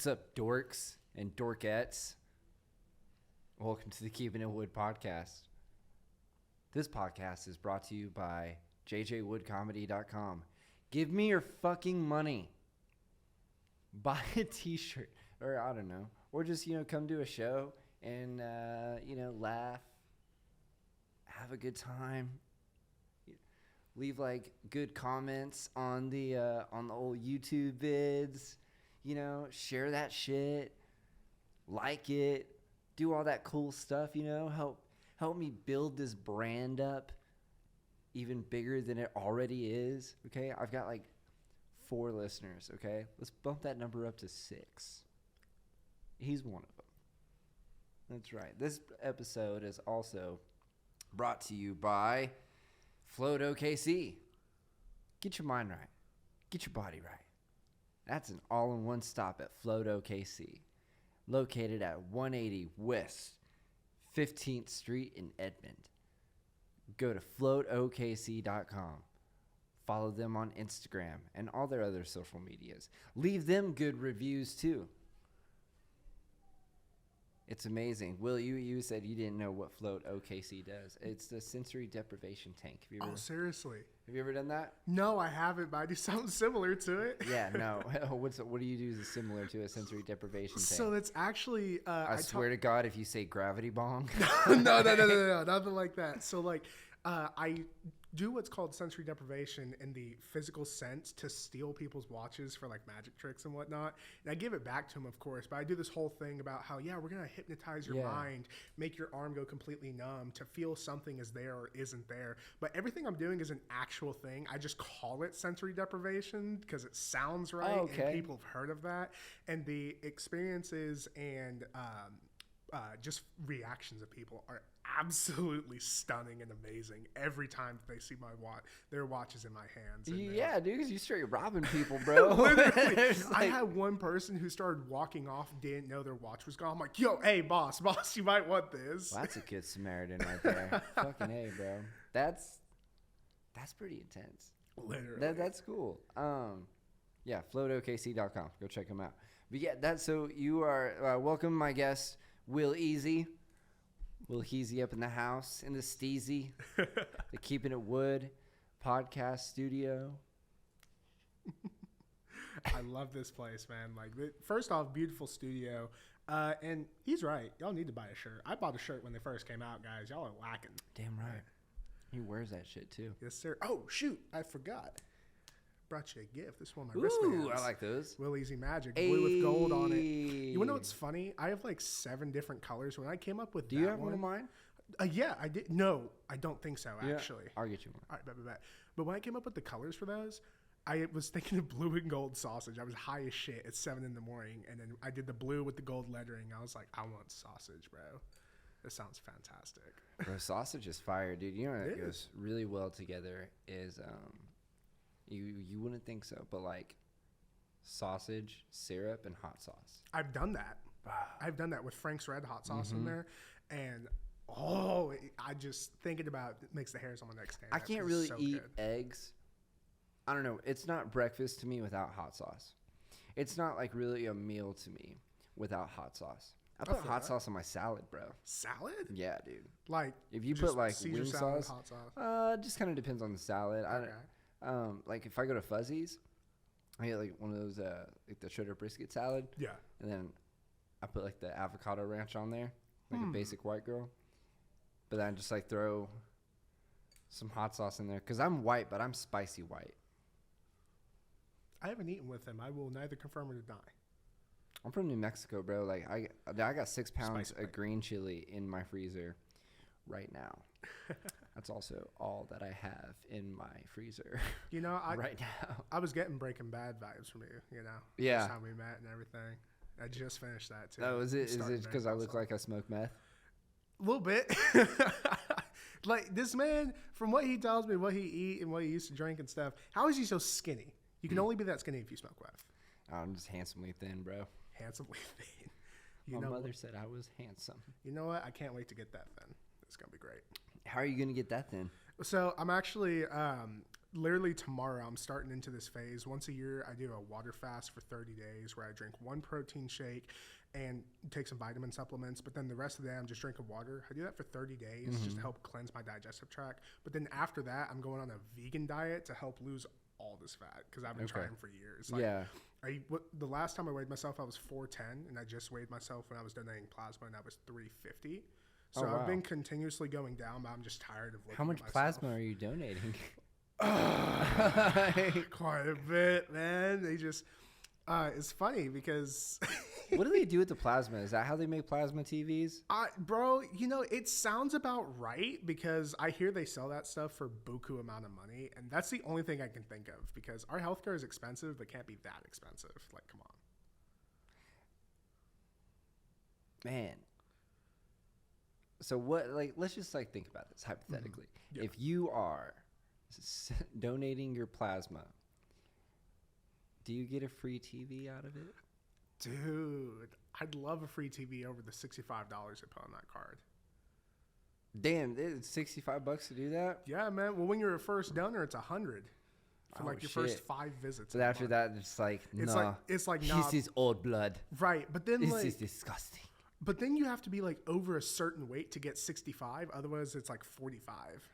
What's up, dorks and dorkettes? Welcome to the Keeping It Wood podcast. This podcast is brought to you by jjwoodcomedy.com. Give me your fucking money. Buy a t-shirt, or I don't know, or just, come to a show and, laugh, have a good time. Leave good comments on the old YouTube vids. Share that shit, like it, do all that cool stuff. Help me build this brand up even bigger than it already is. Okay, I've got 4 listeners. Okay, let's bump that number up to 6. He's one of them. That's right. This episode is also brought to you by Float OKC. Get your mind right. Get your body right. That's an all-in-one stop at Float OKC, located at 180 West 15th Street in Edmond. Go to floatokc.com. Follow them on Instagram and all their other social medias. Leave them good reviews too. It's amazing. Will, you said you didn't know what Float OKC does. It's the sensory deprivation tank. Seriously? Have you ever done that? No, I haven't, but I do something similar to it. Yeah, no. What do you do that's similar to a sensory deprivation tank? So it's actually... I swear to God, if you say gravity bong. No, nothing like that. So I do what's called sensory deprivation in the physical sense to steal people's watches for magic tricks and whatnot. And I give it back to them, of course, but I do this whole thing about how, we're going to hypnotize your mind, make your arm go completely numb to feel something is there or isn't there. But everything I'm doing is an actual thing. I just call it sensory deprivation because it sounds right. Okay. And people have heard of that. And the experiences and just reactions of people are absolutely stunning and amazing every time they see their watches in my hands. Yeah, dude, because you straight robbing people, bro. Literally, I had one person who started walking off, didn't know their watch was gone. I'm like, yo, hey, boss, you might want this. Well, that's a good Samaritan right there. Fucking A, bro. That's pretty intense. Literally. That's cool. Yeah, floatokc.com. Go check them out. But yeah, so you are welcome, my guest, Willeazy. Willeazy up in the house, in the steezy, the Keeping It Wood podcast studio. I love this place, man. First off, beautiful studio. And he's right. Y'all need to buy a shirt. I bought a shirt when they first came out, guys. Y'all are lacking. Damn right. He wears that shit, too. Yes, sir. Oh, shoot. I forgot. Brought you a gift. This is one of my wristbands. Ooh, I like those. Willeazy Magic. Blue with gold on it. You want to know what's funny? I have 7 different colors. When I came up with Do you have one of mine? Yeah, I did. No, I don't think so, actually. I'll get you one. All right, bet. But when I came up with the colors for those, I was thinking of blue and gold sausage. I was high as shit at 7 in the morning, and then I did the blue with the gold lettering. I was like, I want sausage, bro. This sounds fantastic. Bro, sausage is fire, dude. You know what goes really well together is you wouldn't think so, but sausage, syrup, and hot sauce. I've done that. I've done that with Frank's Red hot sauce in there, and I just thinking about it makes the hairs on my neck stand. I can't really eat eggs. I don't know. It's not breakfast to me without hot sauce. It's not really a meal to me without hot sauce. I put hot sauce on my salad, bro. Salad? Yeah, dude. If you put wing sauce, hot sauce. Just kind of depends on the salad. Okay. If I go to Fuzzy's, I get one of those the cheddar brisket salad. Yeah. And then I put the avocado ranch on there, a basic white girl. But then I just throw some hot sauce in there because I'm white, but I'm spicy white. I haven't eaten with him. I will neither confirm or deny. I'm from New Mexico, bro. I got 6 pounds of green chili in my freezer right now. That's also all that I have in my freezer. Right now. I was getting Breaking Bad vibes from you. Yeah. That's how we met and everything. I just finished that too. Oh, is it because I look like I smoke meth? A little bit. This man, from what he tells me, what he eat and what he used to drink and stuff, how is he so skinny? You can only be that skinny if you smoke meth. I'm just handsomely thin, bro. Handsomely thin. My mother said I was handsome. You know what? I can't wait to get that thin. It's going to be great. How are you going to get that thin? So I'm actually literally tomorrow, I'm starting into this phase. Once a year, I do a water fast for 30 days where I drink one protein shake and take some vitamin supplements. But then the rest of the day, I'm just drinking water. I do that for 30 days just to help cleanse my digestive tract. But then after that, I'm going on a vegan diet to help lose all this fat because I've been trying for years. Like, yeah. The last time I weighed myself, I was 410, and I just weighed myself when I was donating plasma, and I was 350. So I've been continuously going down, but I'm just tired of looking How much at myself. plasma are you donating? Quite a bit, man. They just it's funny because What do they do with the plasma? Is that how they make plasma TVs? Bro, it sounds about right because I hear they sell that stuff for buku amount of money, and that's the only thing I can think of because our healthcare is expensive but can't be that expensive. Like, come on. Man. So what, like, let's just like think about this hypothetically. Yeah. If you are donating your plasma, do you get a free TV out of it? Dude, I'd love a free TV over the $65 I put on that card. Damn, it's $65 to do that? Yeah, man. Well, when you're a first donor, it's $100 for like your first 5 visits. But after that, it's like, nah. It's like nah. This is old blood. Right, but then This is disgusting. But then you have to be like over a certain weight to get 65. Otherwise, it's like 45.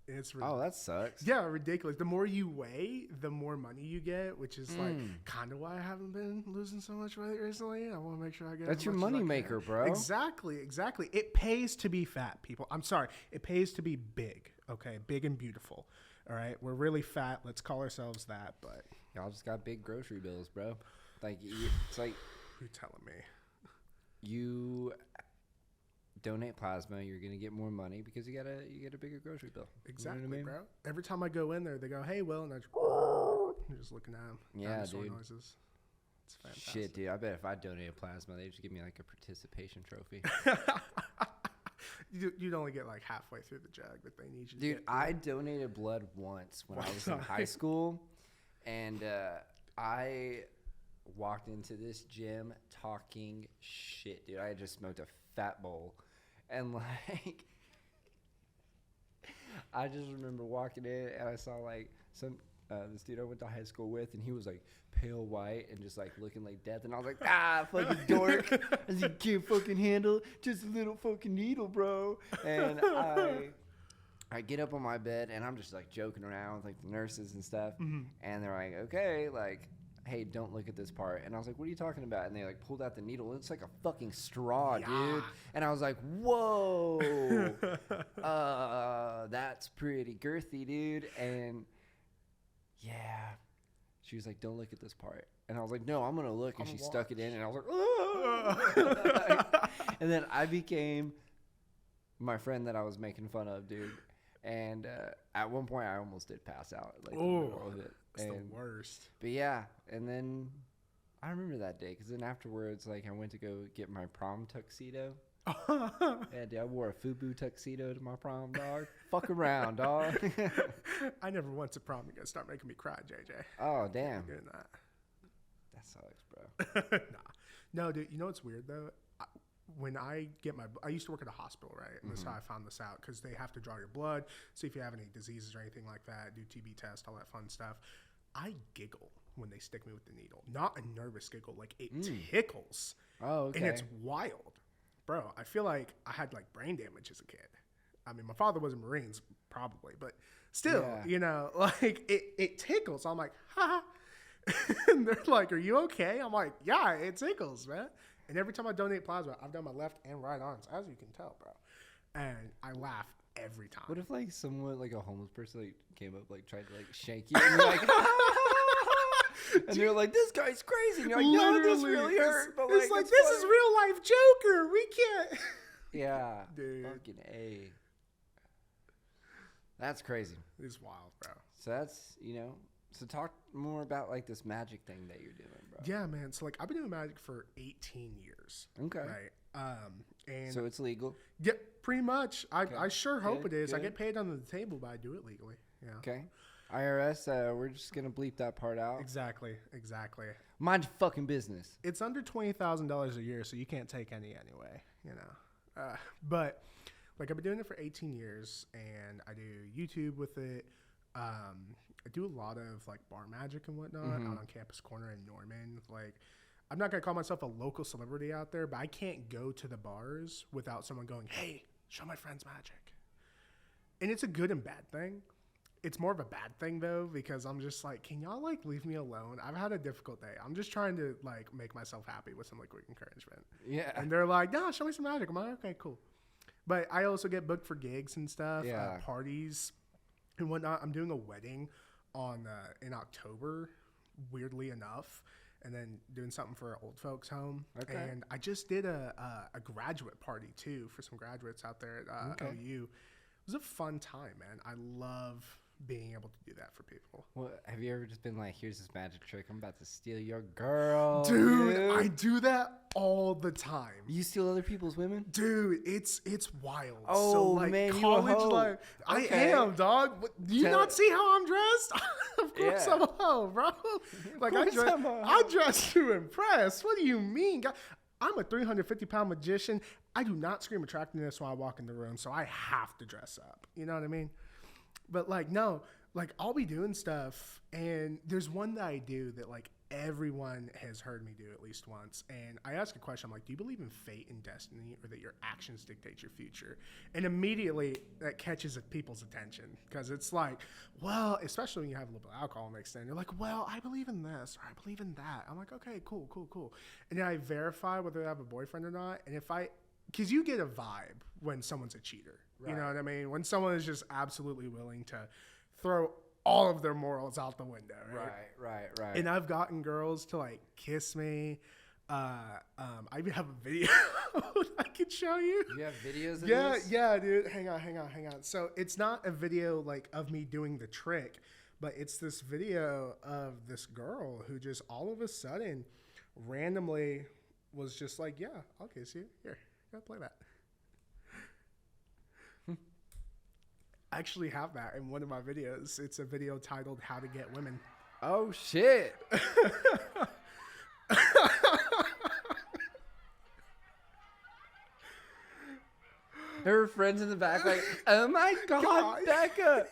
And it's that sucks. Yeah, ridiculous. The more you weigh, the more money you get, which is like kind of why I haven't been losing so much weight recently. I want to make sure I get. That's your money maker, bro. Exactly. It pays to be fat, people. I'm sorry. It pays to be big. Okay, big and beautiful. All right, we're really fat. Let's call ourselves that. But y'all just got big grocery bills, bro. Like it's like you're telling me. You donate plasma, you're gonna get more money because you get a bigger grocery bill. Exactly, you know what I mean? Bro. Every time I go in there, they go, "Hey, Will," and I'm just looking at them. Yeah, dude. Noises. It's fantastic. Shit, dude. I bet if I donated plasma, they'd just give me like a participation trophy. You'd only get like halfway through the jug that they need you to Dude, get. I donated blood once when I was in high school, and I walked into this gym talking shit, dude. I had just smoked a fat bowl, and like I just remember walking in and I saw like this dude I went to high school with, and he was like pale white and just like looking like death, and I was like, fucking dork. I said, can't fucking handle just a little fucking needle, bro. And I get up on my bed and I'm just like joking around with like the nurses and stuff, and they're like, okay, like, hey, don't look at this part. And I was like, what are you talking about? And they like pulled out the needle. It's like a fucking straw, dude. And I was like, whoa, that's pretty girthy, dude. And yeah, she was like, don't look at this part. And I was like, no, I'm going to look. And she stuck it in, and I was like, oh. And then I became my friend that I was making fun of, dude. And at one point, I almost did pass out, like, in the middle of it. It's the worst. But yeah, and then I remember that day because then afterwards, like, I went to go get my prom tuxedo. Yeah, dude, I wore a FUBU tuxedo to my prom, dog. Fuck around, dog. I never went to prom. You're gonna start making me cry, JJ. Oh, damn. Doing that. That sucks, bro. No, dude. You know what's weird though? When I used to work at a hospital, right? And that's how I found this out because they have to draw your blood, see if you have any diseases or anything like that, do TB test, all that fun stuff. I giggle when they stick me with the needle. Not a nervous giggle, like it tickles. Oh, okay. And it's wild. Bro, I feel like I had like brain damage as a kid. I mean, my father was a Marines, probably, but still, you know, like it tickles. I'm like, ha. And they're like, are you okay? I'm like, yeah, it tickles, man. And every time I donate plasma, I've done my left and right arms, as you can tell, bro. And I laugh every time. What if like someone, like a homeless person, like came up, like tried to like shake you, and you're like, and they're like, this guy's crazy. And you're like, no, this really hurt. But it's like this is real life Joker. We can't. Yeah, dude. Fucking A. That's crazy. It's wild, bro. So that's, you know. So talk more about like this magic thing that you're doing, bro. Yeah, man. So like I've been doing magic for 18 years. Okay. Right. And so it's legal. Yeah, pretty much. I sure hope it is. Good. I get paid under the table, but I do it legally. Yeah. Okay. IRS, we're just gonna bleep that part out. Exactly. Mind your fucking business. It's under $20,000 a year, so you can't take any anyway. You know. But like I've been doing it for 18 years, and I do YouTube with it. I do a lot of like bar magic and whatnot out on Campus Corner in Norman. Like, I'm not gonna call myself a local celebrity out there, but I can't go to the bars without someone going, "Hey, show my friends magic." And it's a good and bad thing. It's more of a bad thing though, because I'm just like, can y'all like leave me alone? I've had a difficult day. I'm just trying to like make myself happy with some like quick encouragement. Yeah. And they're like, "No, show me some magic." I'm like, "Okay, cool." But I also get booked for gigs and stuff, parties and whatnot. I'm doing a wedding in October, weirdly enough, and then doing something for an old folks home. Okay. And I just did a graduate party too for some graduates out there at OU. It was a fun time, man. I love being able to do that for people. Well, have you ever just been like, here's this magic trick, I'm about to steal your girl? Dude, I do that all the time. You steal other people's women? Dude, it's wild. Oh, so, like, man, college you a hoe. life. Okay. I am, dog. Do you not see how I'm dressed? Of course I'm a hoe, bro. Like, I dress to impress. What do you mean? I'm a 350-pound magician. I do not scream attractiveness when I walk in the room, so I have to dress up. You know what I mean? But, like, no. Like, I'll be doing stuff, and there's one that I do that, like, everyone has heard me do at least once. And I ask a question. I'm like, do you believe in fate and destiny, or that your actions dictate your future? And immediately that catches people's attention, because it's like, well, especially when you have a little bit of alcohol mixed in, you're like, well, I believe in this, or I believe in that. I'm like, okay, cool. And then I verify whether I have a boyfriend or not. And because you get a vibe when someone's a cheater. Right. You know what I mean? When someone is just absolutely willing to throw all of their morals out the window. Right. And I've gotten girls to like kiss me. I even have a video I can show you. You have videos of this? Yeah, dude. Hang on. So it's not a video like of me doing the trick, but it's this video of this girl who just all of a sudden randomly was just like, yeah, I'll kiss you. Here, play that. I actually have that in one of my videos. It's a video titled "How to Get Women." Oh shit! Her friends in the back like, "Oh my god, Becca!"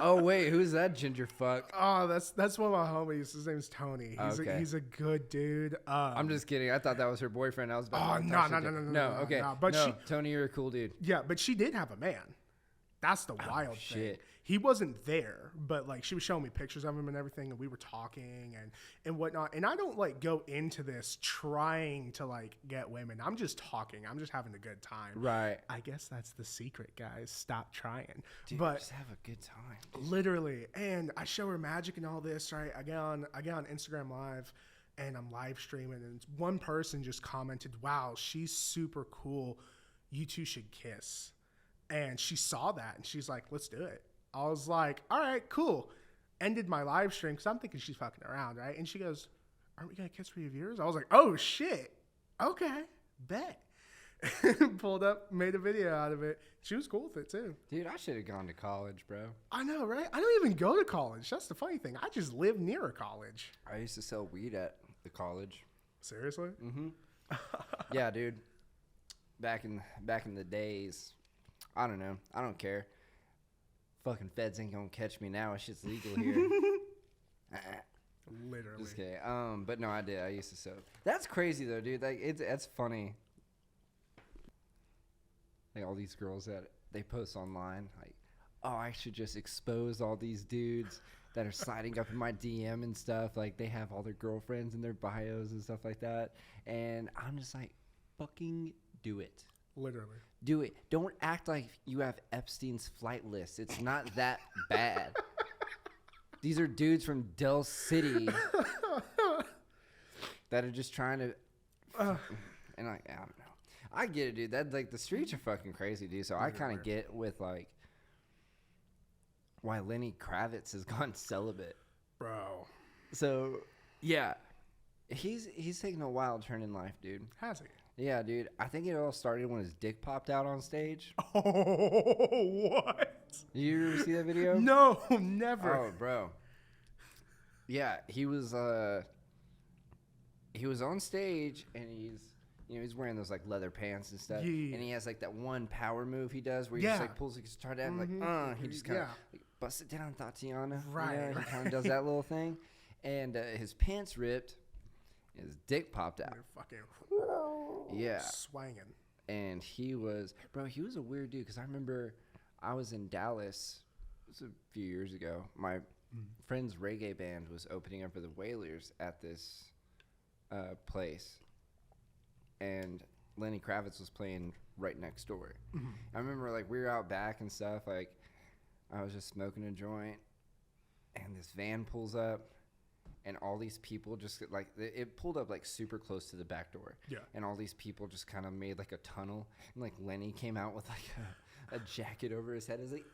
Oh wait, who's that ginger fuck? Oh, that's one of my homies. His name's Tony. He's a good dude. I'm just kidding. I thought that was her boyfriend. I was about to no. Okay, no, Tony, you're a cool dude. Yeah, but she did have a man. That's the wild thing. He wasn't there, but like she was showing me pictures of him and everything, and we were talking and whatnot. And I don't like go into this trying to like get women. I'm just talking. I'm just having a good time. Right. I guess that's the secret, guys. Stop trying. Dude, but just have a good time. Literally. And I show her magic and all this, right? I get on Instagram Live and I'm live streaming, and one person just commented, "Wow, she's super cool. You two should kiss." And she saw that and she's like, "Let's do it." I was like, "All right, cool." Ended my live stream because I'm thinking she's fucking around, right? And she goes, "Aren't we going to kiss for your viewers?" I was like, "Oh, shit. Okay, bet." Pulled up, made a video out of it. She was cool with it, too. Dude, I should have gone to college, bro. I know, right? I don't even go to college. That's the funny thing. I just live near a college. I used to sell weed at the college. Seriously? Mm-hmm. Yeah, dude. Back in the days, I don't know. I don't care. Fucking feds ain't gonna catch me now. It's just legal here. Literally. Just kidding. But no, I did. I used to sell. That's crazy though, dude. Like that's funny. Like all these girls that they post online, like, oh, I should just expose all these dudes that are sliding up in my DM and stuff. Like they have all their girlfriends in their bios and stuff like that. And I'm just like, fucking do it. Literally. Do it. Don't act like you have Epstein's flight list. It's not that bad. These are dudes from Del City that are just trying to. And I don't know. I get it, dude. That like the streets are fucking crazy, dude. So I kind of get with like why Lenny Kravitz has gone celibate, bro. So yeah, he's taking a wild turn in life, dude. Has he? Yeah, dude. I think it all started when his dick popped out on stage. Oh, what? Did you ever see that video? No, never. Oh, bro. Yeah, he was on stage and he's wearing those like leather pants and stuff. Yeah. And he has like that one power move he does where he just like pulls his guitar down like he just kind of like bust it down, Tatiana. Right, You know, right. he kind of does that little thing. And his pants ripped. His dick popped out. They're fucking Yeah. swanging. And he was a weird dude. Because I remember I was in Dallas. It was a few years ago. My friend's reggae band was opening up for the Wailers at this place. And Lenny Kravitz was playing right next door. I remember, like, we were out back and stuff. Like, I was just smoking a joint. And this van pulls up. And all these people just, like, it pulled up, like, super close to the back door. Yeah. And all these people just kind of made, like, a tunnel. And, like, Lenny came out with, like, a jacket over his head. It was like,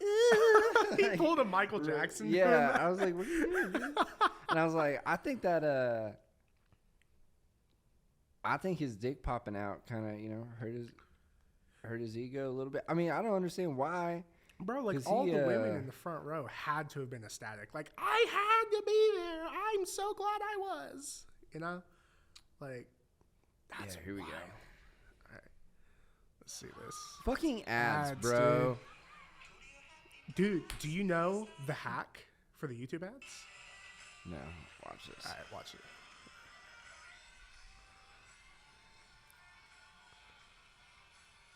He pulled a Michael Jackson. Yeah. I was like, what are you doing, dude? And I was like, I think his dick popping out kind of, you know, hurt his ego a little bit. I mean, I don't understand why. Bro, like, all the women in the front row had to have been ecstatic. Like, I had to be there. I'm so glad I was. You know? Like, that's Yeah, here we go. All right. Let's see this. Fucking ads, bro. Dude, do you know the hack for the YouTube ads? No, watch this. All right, watch it.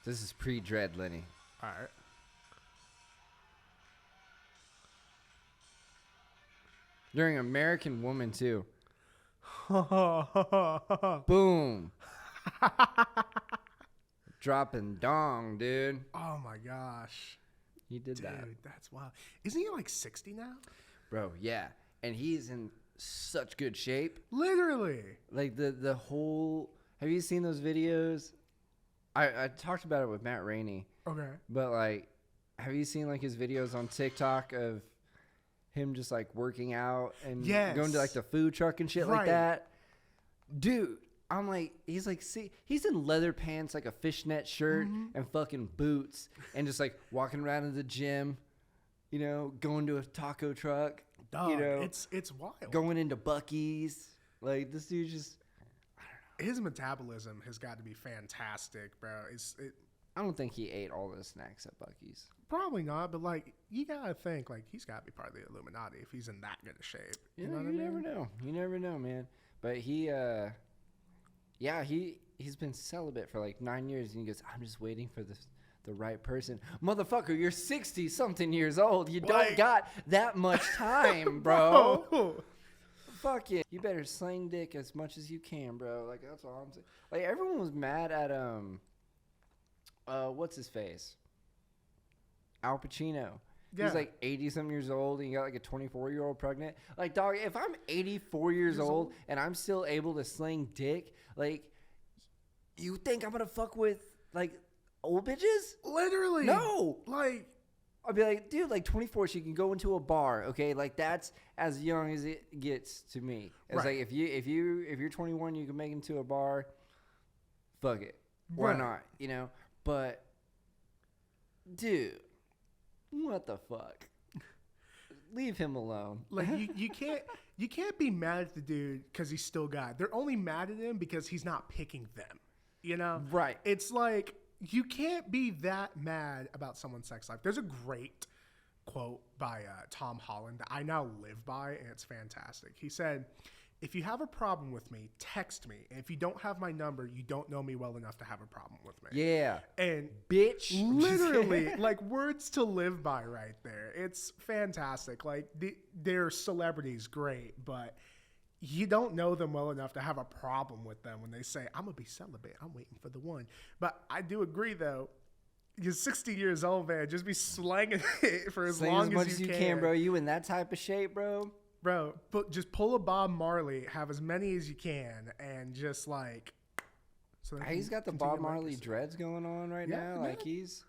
This is pre-Dread, Lenny. All right. During American Woman, too. Boom. Dropping dong, dude. Oh, my gosh. He did that. Dude, that's wild. Isn't he like 60 now? Bro, yeah. And he's in such good shape. Literally. Like, the whole... Have you seen those videos? I talked about it with Matt Rainey. Okay. But, like, have you seen, like, his videos on TikTok of him just, like, working out and going to, like, the food truck and shit like that? Dude, I'm like, he's like, see, he's in leather pants, like a fishnet shirt and fucking boots and just, like, walking around in the gym, you know, going to a taco truck. Dog, you know, it's wild. Going into Buc-ee's. Like, this dude just... His metabolism has got to be fantastic, bro. I don't think he ate all the snacks at Buc-ee's. Probably not, but, like, you got to think, like, he's got to be part of the Illuminati if he's in that good of shape. You know what I mean? Never know. You never know, man. But he's been celibate for, like, 9 years, and he goes, I'm just waiting for the right person. Motherfucker, you're 60-something years old. You don't got that much time, bro. Fuck it. You better sling dick as much as you can, bro. Like, that's all I'm saying. Like, everyone was mad at, what's his face? Al Pacino. Yeah. He's like 80-something years old and you got like a 24-year-old pregnant. Like, dog, if I'm 84 years old and I'm still able to sling dick, like, you think I'm going to fuck with, like, old bitches? Literally. No. Like, I'll be like, dude, like 24, she can go into a bar, okay? Like, that's as young as it gets to me. It's like if you're 21, you can make it into a bar. Fuck it, why not? You know. But, dude, what the fuck? Leave him alone. Like, you can't be mad at the dude because he's still got. They're only mad at him because he's not picking them. You know, right? It's like, you can't be that mad about someone's sex life. There's a great quote by Tom Holland that I now live by, and it's fantastic. He said, if you have a problem with me, text me. And if you don't have my number, you don't know me well enough to have a problem with me. Yeah. And bitch. Literally, like, words to live by right there. It's fantastic. Like, they're celebrities, great, but you don't know them well enough to have a problem with them when they say, I'm going to be celibate. I'm waiting for the one. But I do agree, though. You're 60 years old, man. Just be slanging it for as long as you can, bro. You in that type of shape, bro? Bro, just pull a Bob Marley, have as many as you can, and just, like... So he's got the Bob Marley dreads going on right now. Like, he's...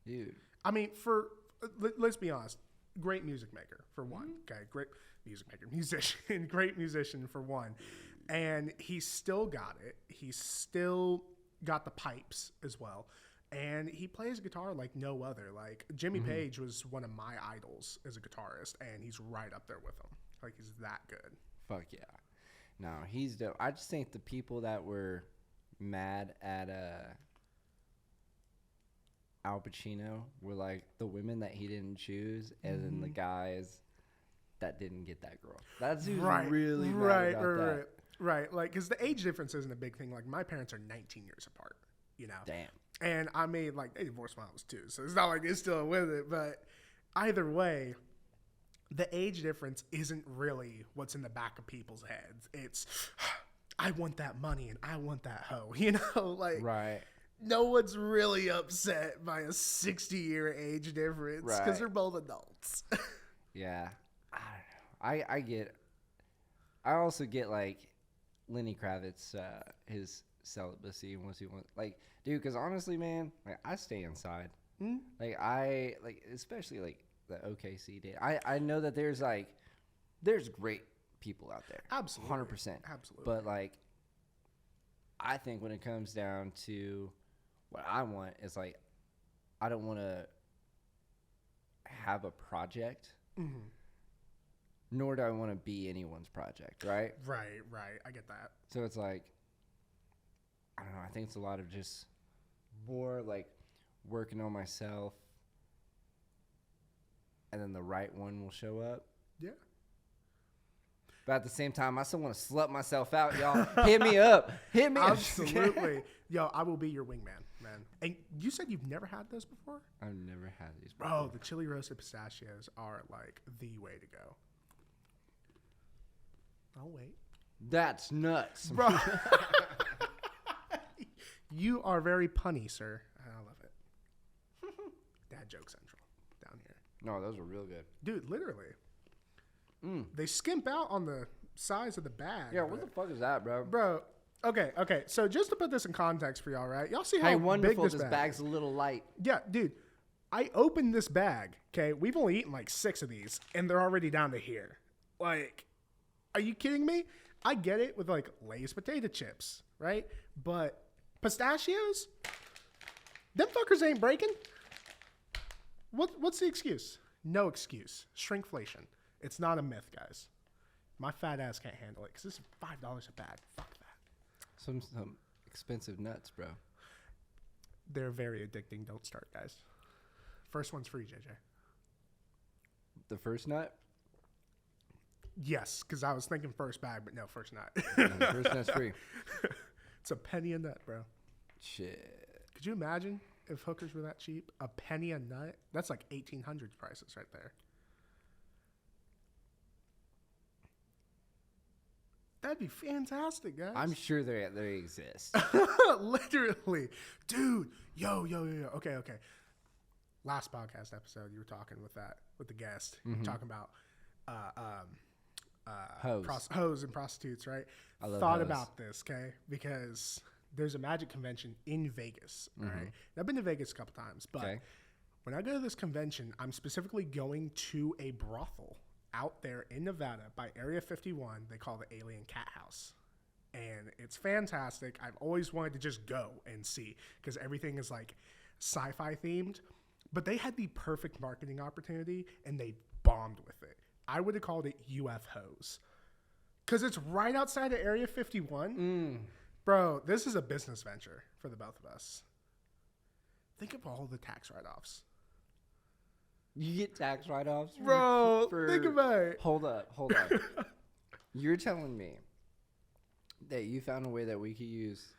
Dude. I mean, let's be honest. Great music maker, for one. Okay, great music maker. Musician. Great musician, for one. And he's still got it. He's still got the pipes as well. And he plays guitar like no other. Like, Jimmy Page was one of my idols as a guitarist, and he's right up there with him. Like, he's that good. Fuck yeah. No, he's dope. I just think the people that were mad at Al Pacino were like the women that he didn't choose, and then the guys that didn't get that girl. That's who's really mad about that. Right. Like, because the age difference isn't a big thing. Like, my parents are 19 years apart, you know? Damn. And I mean, like, they divorced when I was 2, so it's not like they're still with it. But either way, the age difference isn't really what's in the back of people's heads. It's, I want that money and I want that hoe, you know? Like, Right. no one's really upset by a 60-year age difference because Right. they're both adults. Yeah. I don't know. I also get, like, Lenny Kravitz, his celibacy and what he wants. Like, dude, because honestly, man, like, I stay inside. Like, especially, like, the OKC date. I know that there's great people out there. Absolutely. 100%. Absolutely. But, like, I think when it comes down to what I want is, like, I don't want to have a project, nor do I want to be anyone's project, right? Right. I get that. So it's like, I don't know. I think it's a lot of just more like working on myself, and then the right one will show up. Yeah. But at the same time, I still want to slut myself out, y'all. Hit me up. Hit me up. Absolutely. Yo, I will be your wingman, man. And you said you've never had those before? I've never had these before. Bro, the chili roasted pistachios are like the way to go. I'll wait. That's nuts. Bro. You are very punny, sir. I love it. Dad joke central down here. No, those are real good. Dude, literally. They skimp out on the size of the bag. Yeah, what the fuck is that, bro? Bro, okay. So just to put this in context for y'all, right? Y'all see how Hey, big wonderful. this This bag's a little light. Yeah, dude. I opened this bag, okay? We've only eaten like 6 of these, and they're already down to here. Like, are you kidding me? I get it with like Lay's potato chips, right? But pistachios? Them fuckers ain't breaking. What's the excuse? No excuse. Shrinkflation. It's not a myth, guys. My fat ass can't handle it because this is $5 a bag. Fuck that. Some expensive nuts, bro. They're very addicting. Don't start, guys. First one's free, JJ. The first nut? Yes, because I was thinking first bag, but no, first nut. The first nut's free. It's a penny a nut, bro. Shit. Could you imagine if hookers were that cheap? A penny a nut? That's like 1800s prices right there. That'd be fantastic, guys. I'm sure they exist. Literally. Dude. Yo. Okay. Last podcast episode, you were talking with the guest, talking about hoes and prostitutes, right? I love Thought hoes. about this, okay? Because there's a magic convention in Vegas, all right? And I've been to Vegas a couple times, but when I go to this convention, I'm specifically going to a brothel out there in Nevada by Area 51. They call the Alien Cat House. And it's fantastic. I've always wanted to just go and see because everything is like sci-fi themed. But they had the perfect marketing opportunity and they bombed with it. I would have called it UF Hose. Because it's right outside of Area 51. Bro, this is a business venture for the both of us. Think of all the tax write-offs. You get tax write-offs? Bro, think about it. Hold up. You're telling me that you found a way that we could use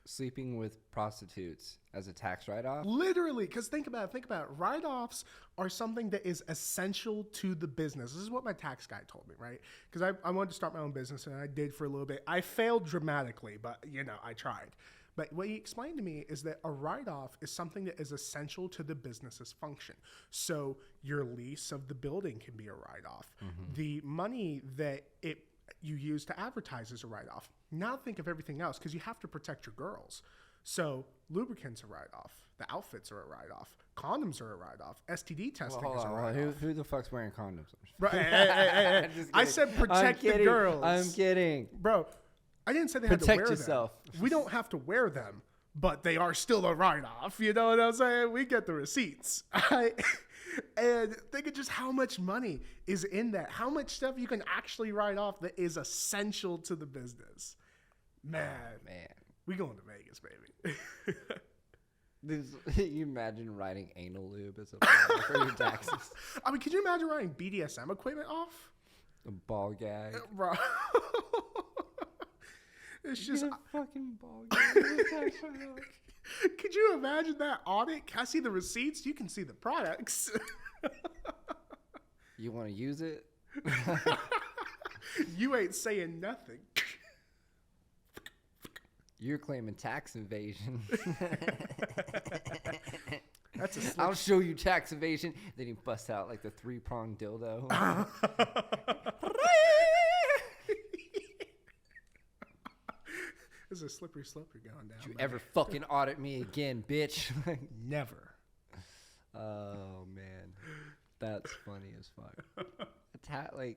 sleeping with prostitutes as a tax write-off? Literally, because think about it. Write-offs are something that is essential to the business. This is what my tax guy told me, right? Because I wanted to start my own business, and I did for a little bit. I failed dramatically, but, I tried. But what he explained to me is that a write-off is something that is essential to the business's function. So your lease of the building can be a write-off. The money that you use to advertise is a write-off. Now think of everything else because you have to protect your girls. So lubricants are a write-off. The outfits are a write-off. Condoms are a write-off. STD testing is a write-off. Who the fuck's wearing condoms? Right, hey. I said protect the girls. I'm kidding. Bro, I didn't say they had to Protect wear yourself. them. We don't have to wear them, but they are still a write-off. You know what I'm saying? We get the receipts. And think of just how much money is in that. How much stuff you can actually write off that is essential to the business. Man. Man. We going to Vegas, baby. You imagine writing anal lube as a ball for your taxes? I mean, could you imagine writing BDSM equipment off? A ball gag. Bro. It's just a fucking ball gag. Could you imagine that audit? Can I see the receipts? You can see the products. You want to use it? You ain't saying nothing. You're claiming tax evasion. That's a slick. I'll show you tax evasion. Then you bust out like the 3-pronged dildo. This is a slippery slope you're going down. Don't you ever fucking audit me again, bitch. Never. Oh, man. That's funny as fuck. Man.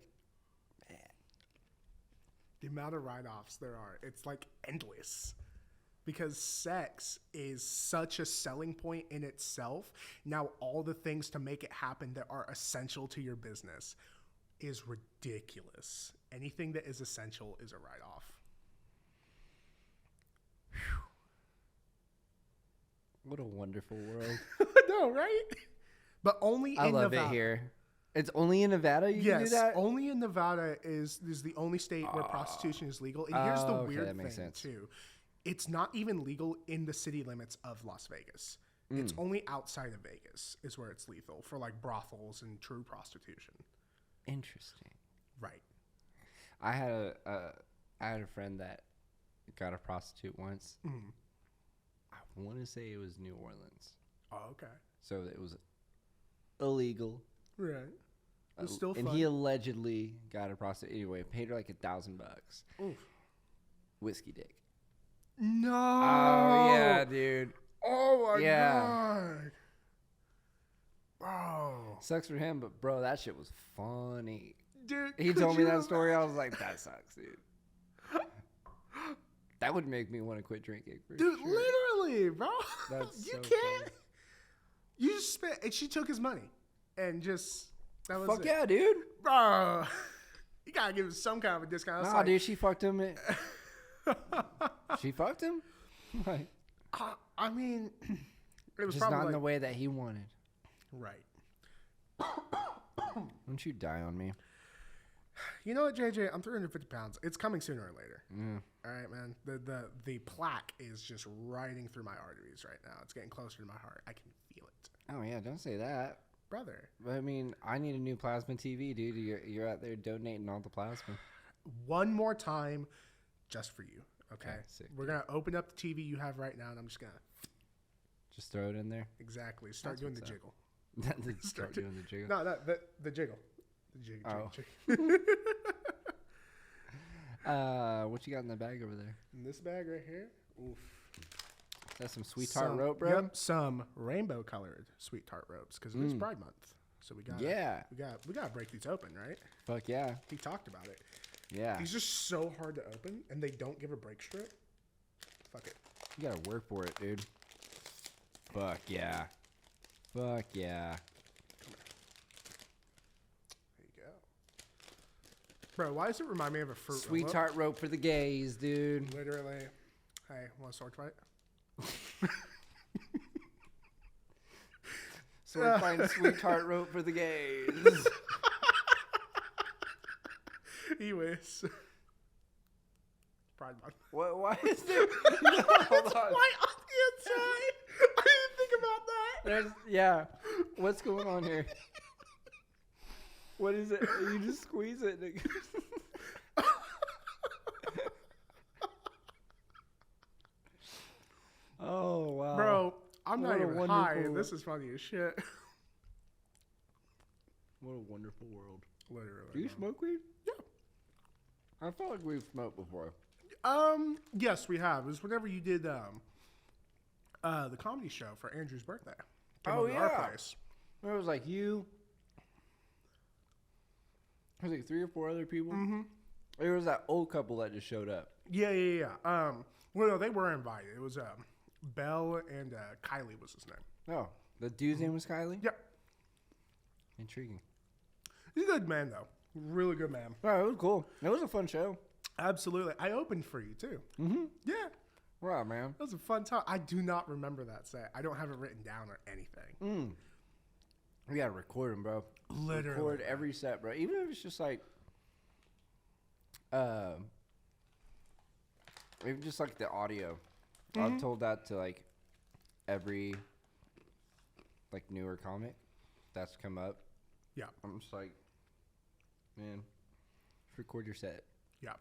The amount of write-offs there are, it's like endless. Because sex is such a selling point in itself. Now, all the things to make it happen that are essential to your business is ridiculous. Anything that is essential is a write-off. What a wonderful world. No, right? But only in Nevada. I love it here. It's only in Nevada you can do that? Yes, only in Nevada is the only state where prostitution is legal. And here's the weird thing, too. It's not even legal in the city limits of Las Vegas. It's only outside of Vegas is where it's lethal for like brothels and true prostitution. Interesting. Right. I had a friend that got a prostitute once. Mm-hmm. I want to say it was New Orleans. Oh, okay. So it was illegal. Right. It's still fun. And he allegedly got a prostitute. Anyway, paid her like $1,000. Oof. Whiskey dick. No. Oh, yeah, dude. Oh, my God. Bro. Sucks for him, but, bro, that shit was funny. Dude, he told me that story. I was like, that sucks, dude. That would make me want to quit drinking. Dude, sure. literally, bro. That's you so can't. funny. You just spent, and she took his money, and just that was Fuck it. Yeah, dude. Bro. You gotta give him some kind of a discount. Nah, dude, she fucked him. She fucked him. Like, I mean, it was just probably not in like, the way that he wanted. right. Don't you die on me? You know what, JJ? I'm 350 pounds. It's coming sooner or later. Yeah. All right, man. The plaque is just riding through my arteries right now. It's getting closer to my heart. I can feel it. Oh yeah, don't say that, brother. But I mean, I need a new plasma TV, dude. You're out there donating all the plasma. One more time, just for you. Okay. Sick, We're gonna open up the TV you have right now, and I'm just gonna just throw it in there. What Start doing the jiggle. Start doing the jiggle. No, the jiggle. The jiggle. What you got in the bag over there? In this bag right here. Oof. That's some sweet tart rope, bro. Yep, some rainbow colored sweet tart ropes because it's Pride Month. So we got we gotta break these open, right? Fuck yeah. He talked about it. Yeah. These are so hard to open, and they don't give a break strip. Fuck it. You gotta work for it, dude. Fuck yeah. Fuck yeah. Bro, why does it remind me of a fruit Sweet roll-up? tart rope for the gays, dude. Literally. Hey, want a sword fight? Sword fight and sweet tart rope for the gays. Anyways. Pride Month. What? Why is there? No, hold on. Why on the inside? I didn't think about that. Yeah. What's going on here? What is it? You just squeeze it. Oh, wow. Bro, I'm What not a even high. wonderful- This is funny as shit. What a wonderful world. Literally. Do you smoke weed? Yeah. I felt like we've smoked before. Yes, we have. It was whenever you did the comedy show for Andrew's birthday. Came over to our place. It was like you. There was like 3 or 4 other people. Mm-hmm. There was that old couple that just showed up. Yeah. Well, no, they were invited. It was Belle and Kylie was his name. Oh, the dude's name was Kylie? Yep. Intriguing. He's a good man, though. Really good man. Oh, it was cool. It was a fun show. Absolutely. I opened for you, too. Mm-hmm. Yeah. Wow, man. That was a fun time. I do not remember that set. I don't have it written down or anything. We gotta record them, bro. Literally. Record every set, bro. Even if it's just like, even just like the audio. I've told that to like every like newer comic that's come up. Yeah. I'm just like, man, just record your set. Yeah.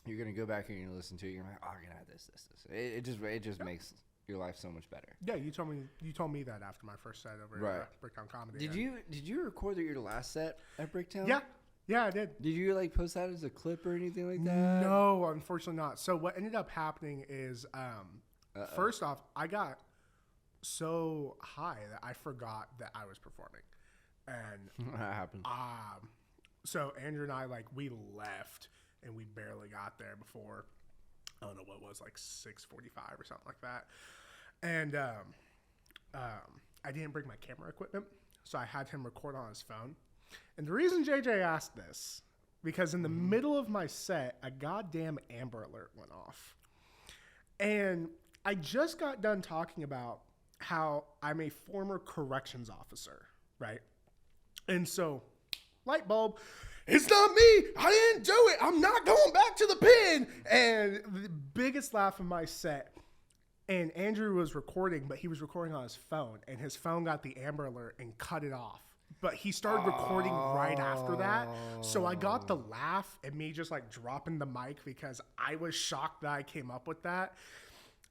You're gonna go back and you're gonna listen to it. You're like, oh, I'm gonna have this. It just makes your life so much better. Yeah, you told me that after my first set over at Bricktown Comedy. Did you record your last set at Bricktown? Yeah, I did. Did you like post that as a clip or anything like that? No, unfortunately not. So what ended up happening is, first off, I got so high that I forgot that I was performing, and that happens. So Andrew and I we left and we barely got there before, I don't know what it was, like 6:45 or something like that, and I didn't bring my camera equipment, so I had him record on his phone. And the reason JJ asked this, because in the middle of my set, a goddamn Amber Alert went off. And I just got done talking about how I'm a former corrections officer, right? And so, light bulb, it's not me. I didn't do it. I'm not going back to the pen. And the biggest laugh of my set, and Andrew was recording, but he was recording on his phone, and his phone got the Amber Alert and cut it off. But he started recording right after that. So I got the laugh and me just dropping the mic because I was shocked that I came up with that.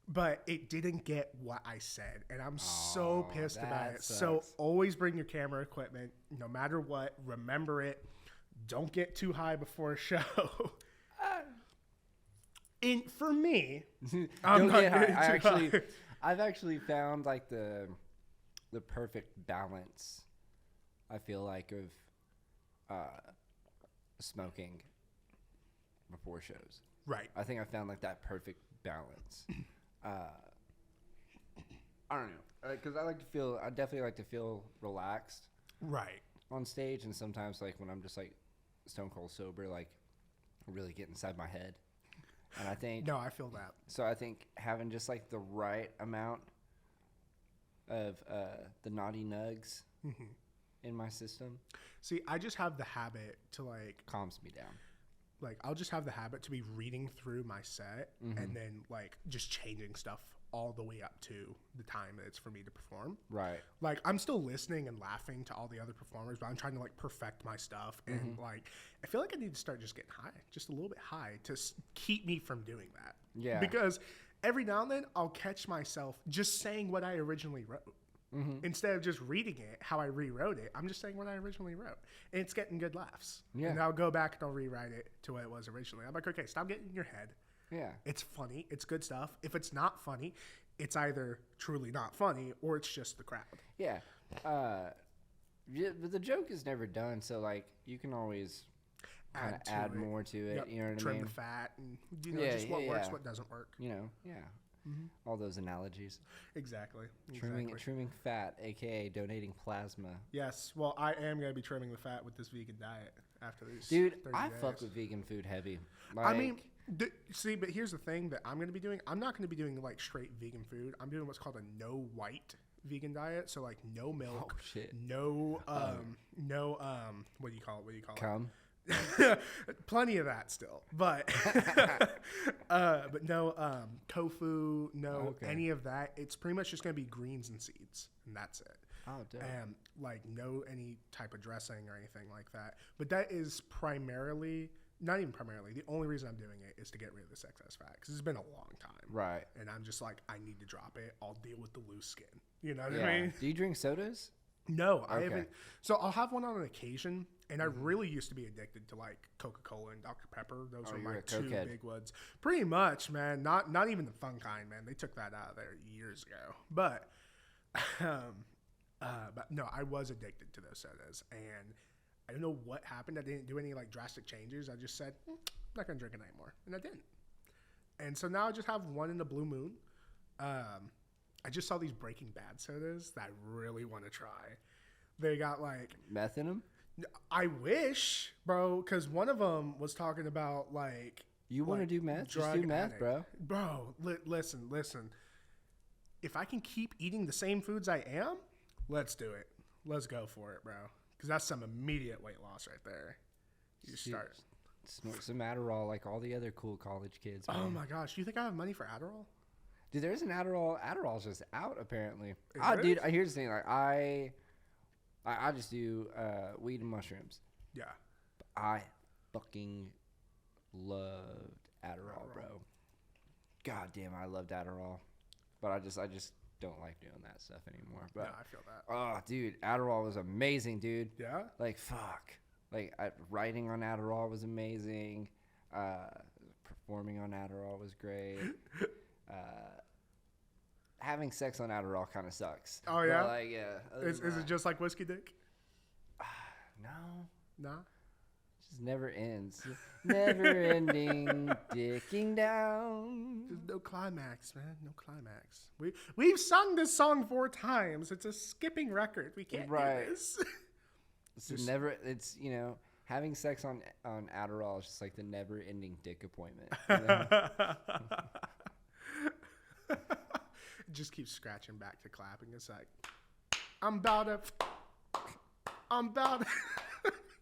But it didn't get what I said. And I'm so pissed about it. Sucks. So always bring your camera equipment, no matter what. Remember it. Don't get too high before a show. And for me, I'm not getting too high. I've actually found the perfect balance, I feel like, of smoking before shows. Right. I think I found that perfect balance. I don't know, because I definitely like to feel relaxed. Right. On stage, and sometimes when I'm just stone cold sober, really get inside my head. And I think no, I feel that. So I think having just the right amount of the naughty nugs in my system. See, I just have the habit to calms me down. I'll just have the habit to be reading through my set and then just changing stuff all the way up to the time that it's for me to perform. Right. I'm still listening and laughing to all the other performers, but I'm trying to perfect my stuff. And I feel like I need to start just getting high, just a little bit high to keep me from doing that. Yeah. Because every now and then I'll catch myself just saying what I originally wrote. Instead of just reading it how I rewrote it, I'm just saying what I originally wrote, and it's getting good laughs. Yeah. And I'll go back and I'll rewrite it to what it was originally. I'm like, okay, stop getting in your head. Yeah. It's funny. It's good stuff. If it's not funny, it's either truly not funny or it's just the crowd. Yeah. Yeah, but the joke is never done, so you can always kind of add more to it. Yep. You know what Trim I mean? the fat and just what works, what doesn't work. Yeah. All those analogies. Exactly. Trimming fat, aka donating plasma. Yes. Well, I am gonna be trimming the fat with this vegan diet after these. Dude, 30 I days. fuck with vegan food heavy. I mean, see, but here's the thing that I'm gonna be doing. I'm not gonna be doing straight vegan food. I'm doing what's called a no white vegan diet. So no milk. Oh shit. No what do you call it? Cum. Plenty of that still, but no tofu, no any of that. It's pretty much just gonna be greens and seeds, and that's it. Oh, dope. And no any type of dressing or anything like that. But that is primarily, not even primarily, the only reason I'm doing it is to get rid of this excess fat because it's been a long time. Right. And I'm just I need to drop it. I'll deal with the loose skin. You know what I mean? Do you drink sodas? No, I haven't. So I'll have one on an occasion, and I really used to be addicted to Coca-Cola and Dr. Pepper. Those were my two big ones. Pretty much, man. Not even the fun kind, man. They took that out of there years ago. But no, I was addicted to those sodas, and I don't know what happened. I didn't do any drastic changes. I just said, I'm not gonna drink it anymore, and I didn't. And so now I just have one in the blue moon. I just saw these Breaking Bad sodas that I really want to try. They got meth in them? I wish, bro, because one of them was talking about You want to do meth? Just do meth, bro. Bro, listen. If I can keep eating the same foods I am, let's do it. Let's go for it, bro. Because that's some immediate weight loss right there. You start. Snort some Adderall like all the other cool college kids. Man. Oh, my gosh. You think I have money for Adderall? Dude, there's an Adderall. Adderall's just out, apparently. Dude, here's the thing. Like, I just do weed and mushrooms. Yeah. But I fucking loved Adderall, bro. God damn, I loved Adderall. But I just don't like doing that stuff anymore. But yeah, I feel that. Oh, dude, Adderall was amazing, dude. Yeah? Like, fuck. Like, writing on Adderall was amazing. Performing on Adderall was great. Having sex on Adderall kind of sucks. Oh, yeah? But, like, yeah. Is it just like whiskey dick? No. No? It just never ends. Never ending, dicking down. There's no climax, man. No climax. We've sung this song 4 times. It's a skipping record. We can't do this. It's having sex on Adderall is just like the never ending dick appointment. You know? It just keeps scratching back to clapping. It's like, I'm about to.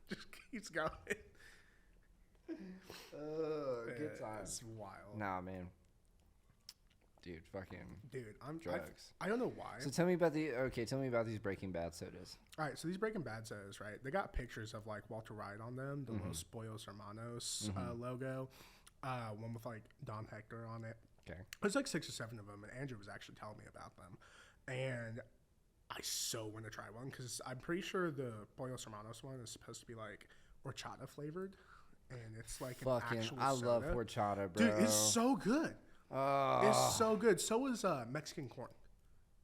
Just keeps going. Good times. It's wild. Nah, man. Dude, I'm drugs. I don't know why. So tell me about these Breaking Bad sodas. All right, so these Breaking Bad sodas, right? They got pictures of like Walter White on them, the Los Pollos Hermanos logo, one with like Dom Hector on it. Okay. There's like 6 or 7 of them, and Andrew was actually telling me about them, and I so want to try one because I'm pretty sure the Pollos Hermanos one is supposed to be like horchata flavored, and it's like an actual I soda. love horchata, bro. Dude, it's so good. It's so good. So is Mexican corn.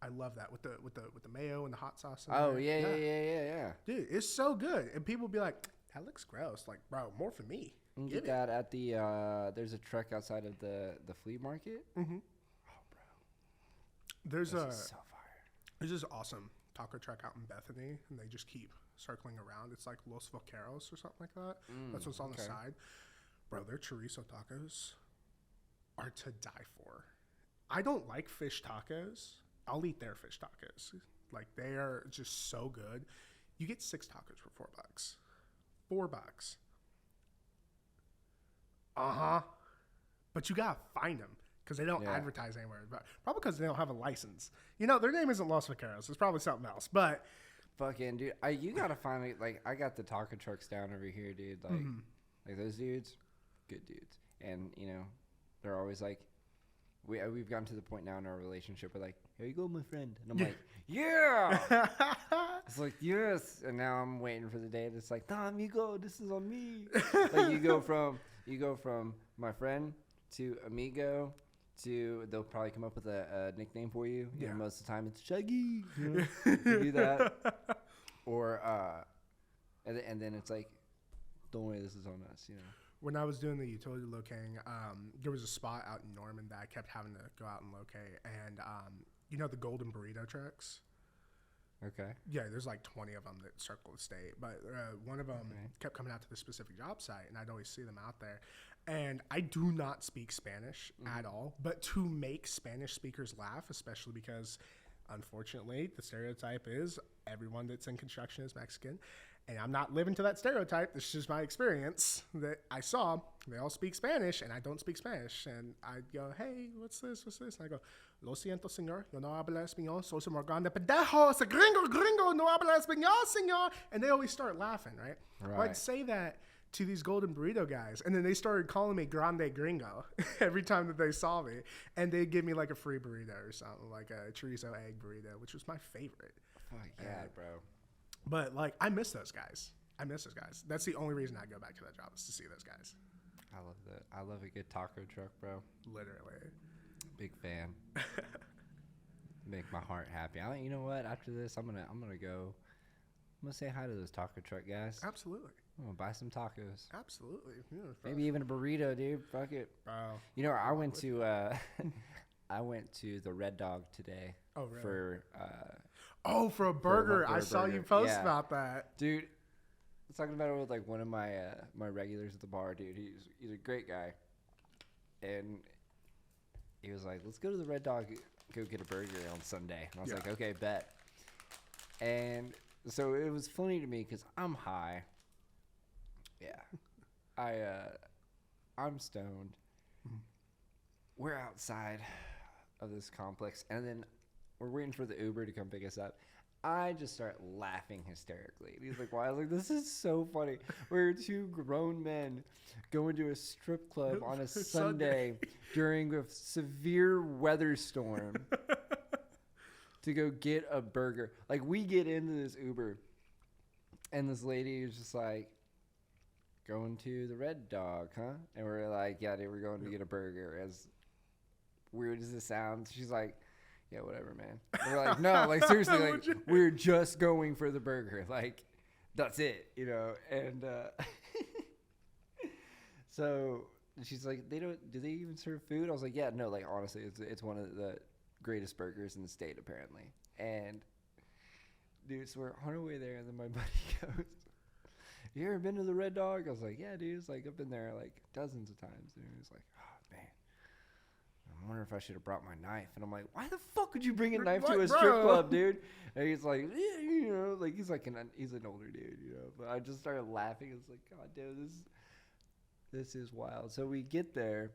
I love that with the mayo and the hot sauce. Yeah. Dude, it's so good. And people be like, "That looks gross." Like, bro, more for me. You can get that at the there's a truck outside of the flea market. Mm-hmm. Oh, bro. There's so fire. There's this awesome taco truck out in Bethany, and they just keep circling around. It's like Los Vaqueros or something like that. That's what's on the side. Bro, their chorizo tacos are to die for. I don't like fish tacos. I'll eat their fish tacos. Like, they are just so good. You get 6 tacos for $4. $4. But you gotta find them because they don't advertise anywhere. But probably because they don't have a license. Their name isn't Los Vaqueros. It's probably something else. But fucking dude, you gotta find it. Like, I got the taco trucks down over here, dude. Like, like those dudes, good dudes. And they're always like, we've gotten to the point now in our relationship where like, here you go, my friend, and I'm like, yeah. It's like, yes. And now I'm waiting for the day that's like, nah, amigo, this is on me. Like, you go from my friend to amigo to, they'll probably come up with a nickname for you. Most of the time it's Shaggy. You do that. Or and then it's like, don't worry, this is on us. When I was doing the utility locating, there was a spot out in Norman that I kept having to go out and locate, and the golden burrito trucks. Okay. Yeah, there's like 20 of them that circle the state, but one of them kept coming out to the specific job site, and I'd always see them out there. And I do not speak Spanish at all, but to make Spanish speakers laugh, especially because, unfortunately, the stereotype is everyone that's in construction is Mexican. And I'm not living to that stereotype. This is just my experience that I saw. They all speak Spanish, and I don't speak Spanish. And I go, hey, what's this? And I go, lo siento, señor. Yo no hablo español. Soy un grande pendejo. Es a gringo. No habla español, señor. And they always start laughing, right? Well, I'd say that to these golden burrito guys. And then they started calling me grande gringo every time that they saw me. And they'd give me like a free burrito or something, like a chorizo egg burrito, which was my favorite. Fuck yeah, bro. But, like, I miss those guys. That's the only reason I go back to that job is to see those guys. I love that. I love a good taco truck, bro. Literally. Big fan. Make my heart happy. You know what? After this, I'm gonna go. I'm gonna say hi to those taco truck guys. Absolutely. I'm gonna buy some tacos. Absolutely. Yeah, maybe even a burrito, dude. Fuck it. I went to I went to the Red Dog today. Oh, really? For a burger. I saw you post about that. Dude, I was talking about it with like one of my my regulars at the bar, dude. He's a great guy. and he was like, let's go to the Red Dog, go get a burger on Sunday. And I was like, okay, bet. And so it was funny to me because I'm high. Yeah. I'm stoned. We're outside of this complex, and then we're waiting for the Uber to come pick us up. I just start laughing hysterically. And he's like, why? I was like, this is so funny. We're two grown men going to a strip club on a Sunday during a severe weather storm to go get a burger. Like, we get into this Uber, and this lady is just like, going to the Red Dog, huh? And we're like, yeah, dude, we're going to get a burger. As weird as this sounds, she's like, yeah, whatever, man. And we're like, no, like, seriously, like, we're just going for the burger. Like, that's it, you know? And so she's like, do they even serve food? I was like, yeah, no, like, honestly, it's one of the greatest burgers in the state, apparently. And, dude, so we're on our way there, and then my buddy goes, you ever been to the Red Dog? I was like, yeah, dude. It's like, I've been there like dozens of times. And he's like, oh, man. I wonder if I should have brought my knife. And I'm like, why the fuck would you bring a knife to a strip club, dude? And he's like, yeah, you know, like he's an older dude, you know. But I just started laughing. It's like, God damn, this is wild. So we get there.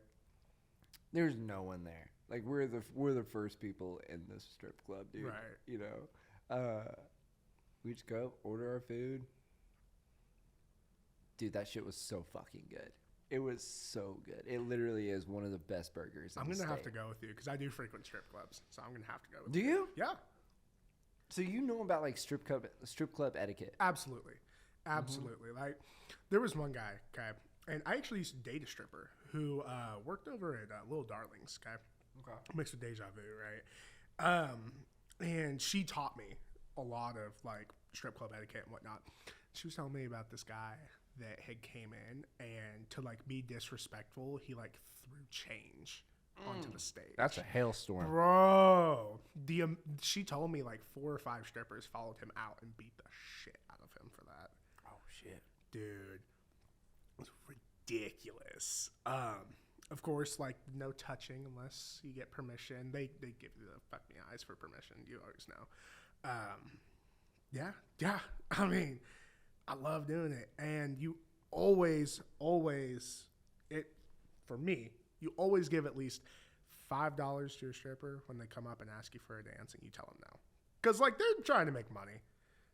There's no one there. Like we're the first people in this strip club, dude. Right. You know. We just go order our food. Dude, that shit was so fucking good. It was so good. It literally is one of the best burgers in the state. I'm going to have to go with you because I do frequent strip clubs. So I'm going to have to go with you. Do you? Yeah. So you know about like strip club etiquette? Absolutely. Absolutely. Mm-hmm. Like there was one guy, okay, and I actually used to date a stripper who worked over at Little Darlings, okay? Okay. Mixed with Deja Vu, right? And she taught me a lot of like strip club etiquette and whatnot. She was telling me about this guy that had came in, and to like be disrespectful, he like threw change onto the stage. That's a hailstorm, bro. She told me like 4 or 5 strippers followed him out and beat the shit out of him for that. Oh shit, dude, it was ridiculous. Of course, like no touching unless you get permission. They give you the fuck me eyes for permission. You always know. Yeah. I mean, I love doing it, and you always, for me, you always give at least $5 to your stripper when they come up and ask you for a dance, and you tell them no, because like they're trying to make money.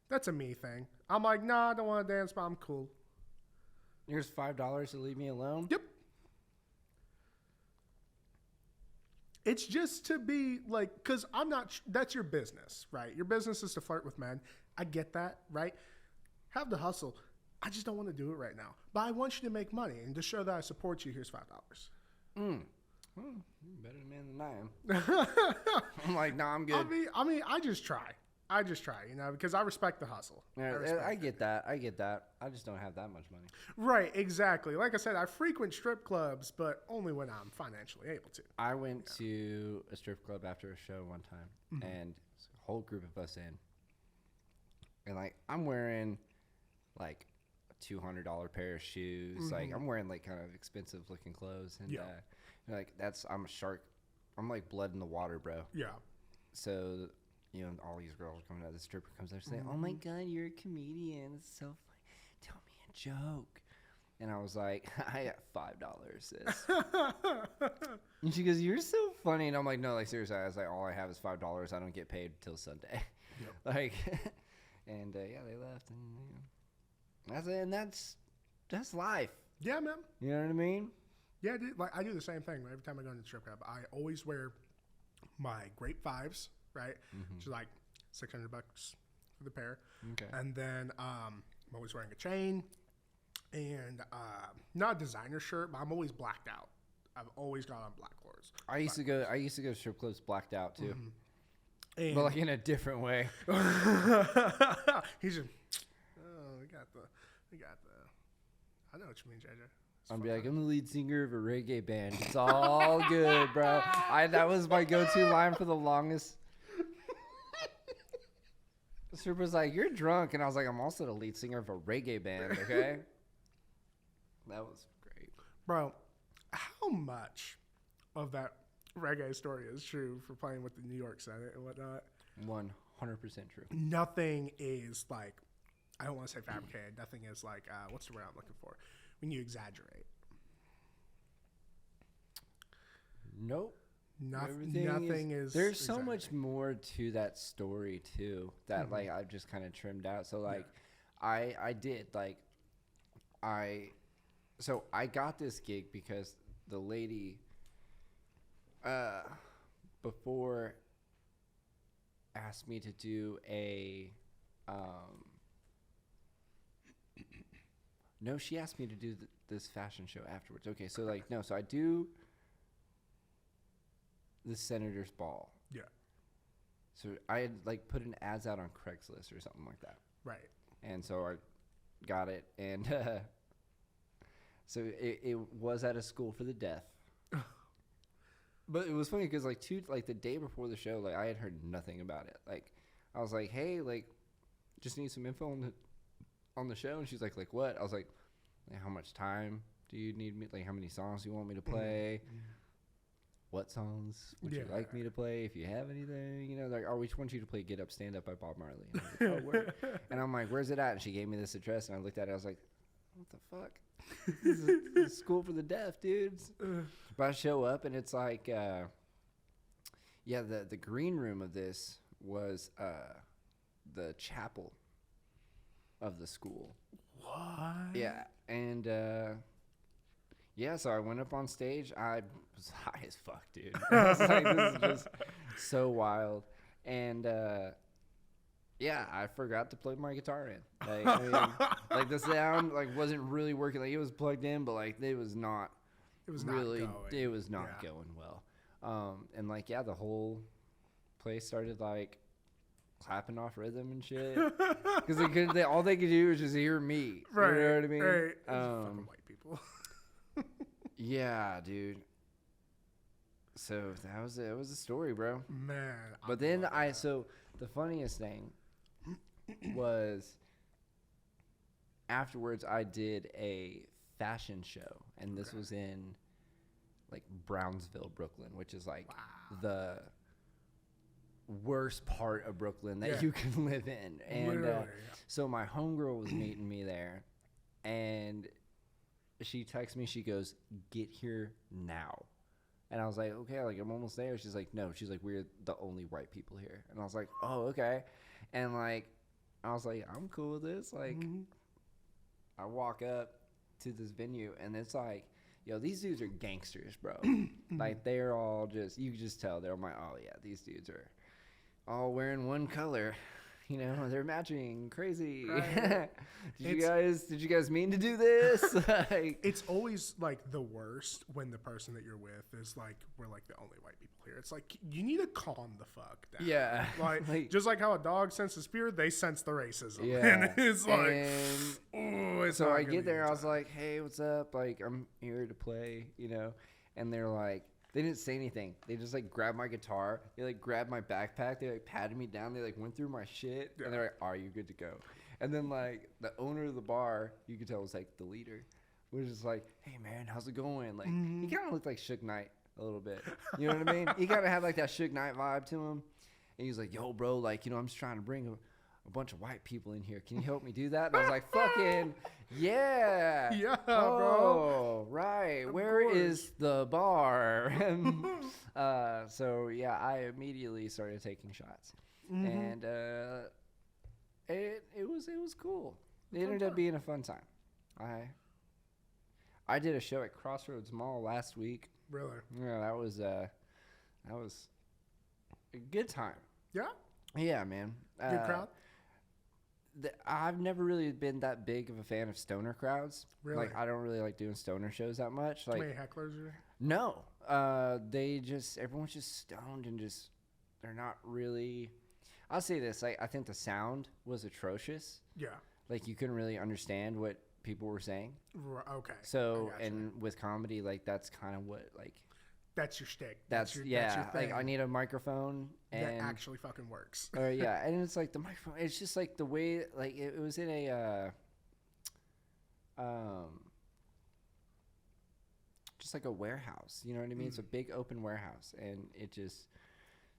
That's a me thing. I'm like, nah, I don't want to dance, but I'm cool. Here's $5 to leave me alone. Yep. It's just to be like, because I'm not. That's your business, right? Your business is to flirt with men. I get that, right? Have the hustle. I just don't want to do it right now. But I want you to make money, and to show that I support you, here's $5. Well, you're a better man than I am. I'm like, no, I'm good. I mean, I just try, you know, because I respect the hustle. Yeah, I get that. I just don't have that much money. Right, exactly. Like I said, I frequent strip clubs, but only when I'm financially able to. I went to a strip club after a show one time, and a whole group of us in. And, like, I'm wearing, like, a $200 pair of shoes. Like, I'm wearing, like, kind of expensive-looking clothes. And, like, I'm a shark. I'm, like, blood in the water, bro. Yeah. So, you know, all these girls coming out, the stripper comes there saying, oh, my God, you're a comedian. It's so funny. Tell me a joke. And I was like, I got $5, sis. And she goes, you're so funny. And I'm like, no, like, seriously. I was like, all I have is $5. I don't get paid till Sunday. Yep. Like... And yeah, they left, and you know, that's it. And that's life. Yeah, man. You know what I mean? Yeah, dude. Like I do the same thing. Every time I go into the strip club, I always wear my Grape 5s, right? Which is like $600 for the pair. Okay. And then I'm always wearing a chain, and not a designer shirt, but I'm always blacked out. I've always got on black clothes. I used to go to strip clubs blacked out too. But like in a different way. He's just, we got the. I know what you mean, JJ. I'll be like, I'm the lead singer of a reggae band. It's all good, bro. That was my go-to line for the longest. The stripper's like, you're drunk, and I was like, I'm also the lead singer of a reggae band. Okay. That was great, bro. How much of that reggae story is true for playing with the New York Senate and whatnot. 100% true. Nothing is like, I don't want to say fabricated. Nothing is like, what's the word I'm looking for? When you exaggerate. Nope. Nothing is. There's so much more to that story too that like I've just kind of trimmed out. So like, I did like, so I got this gig because the lady, before asked me to do a, no, she asked me to do this fashion show afterwards. Okay, so like, no, so I do the senator's ball. Yeah. So I had like put an ads out on Craigslist or something like that. Right. And so I got it, and so it was at a school for the deaf. But it was funny because like the day before the show, like I had heard nothing about it. Like I was like, hey, like just need some info on the show, and she's like what? I was like, how much time do you need me? Like how many songs do you want me to play? What songs would you like me to play if you have anything? You know, like, oh, we just want you to play Get Up, Stand Up by Bob Marley. And, I was like, oh, where? And I'm like, where's it at? And she gave me this address, and I looked at it. I was like, what the fuck? This is a school for the deaf, dudes. But I show up, and it's like, the green room of this was the chapel of the school. What? Yeah, and so I went up on stage. I was high as fuck, dude. I was like, this is just so wild. And I forgot to plug my guitar in. Like, I mean, like the sound like wasn't really working. Like it was plugged in, but like it was not. It was really. Not going. It was not going well. And like the whole place started like clapping off rhythm and shit because all they could do was just hear me. Right. You know what I mean? Right. Fucking white people. Yeah, dude. So it was a story, bro. Man. But then so the funniest thing was afterwards I did a fashion show, and this was in like Brownsville, Brooklyn, which is like the worst part of Brooklyn that you can live in. And so my homegirl was meeting me there, and she texts me, she goes, get here now. And I was like, okay, like I'm almost there. She's like, no, she's like, we're the only white people here. And I was like, oh, okay. And like, I was like, I'm cool with this. Like, I walk up to this venue, and it's like, yo, these dudes are gangsters, bro. Like, they're all just, you can just tell. They're like, oh, yeah, these dudes are all wearing one color. You know, they're matching crazy. Right. Did you guys mean to do this? Like, it's always like the worst when the person that you're with is like, we're like the only white people here. It's like, you need to calm the fuck down. Yeah. Like just like how a dog senses fear, they sense the racism. Yeah. And it's like, so I get there, I was like, hey, what's up? Like, I'm here to play, you know? And they're like, they didn't say anything. They just like grabbed my guitar. They like grabbed my backpack. They like patted me down. They like went through my shit. And they're like, are you good to go? And then like the owner of the bar, you could tell was like the leader, was just like, hey man, how's it going? Like he kind of looked like Suge Knight a little bit. You know what I mean? He kind of had like that Suge Knight vibe to him. And he was like, yo bro, like, you know, I'm just trying to bring a bunch of white people in here. Can you help me do that? And I was like, fucking yeah. Yeah, bro. Right. Where is the bar? So yeah, I immediately started taking shots. And it was cool. It ended up being a fun time. I did a show at Crossroads Mall last week. Really? Yeah, that was a good time. Yeah? Yeah, man. Good crowd? I've never really been that big of a fan of stoner crowds. Really? Like, I don't really like doing stoner shows that much. Like, Too many hecklers? No. Everyone's just stoned and just, they're not really, I'll say this, like, I think the sound was atrocious. Yeah. Like, you couldn't really understand what people were saying. Okay. So, and with comedy, like, that's kind of what, like, that's your shtick. That's your like I need a microphone and that actually fucking works. Yeah, and it's like the microphone. It's just like the way, like it was in a just like a warehouse. You know what I mean? It's a big open warehouse, and it just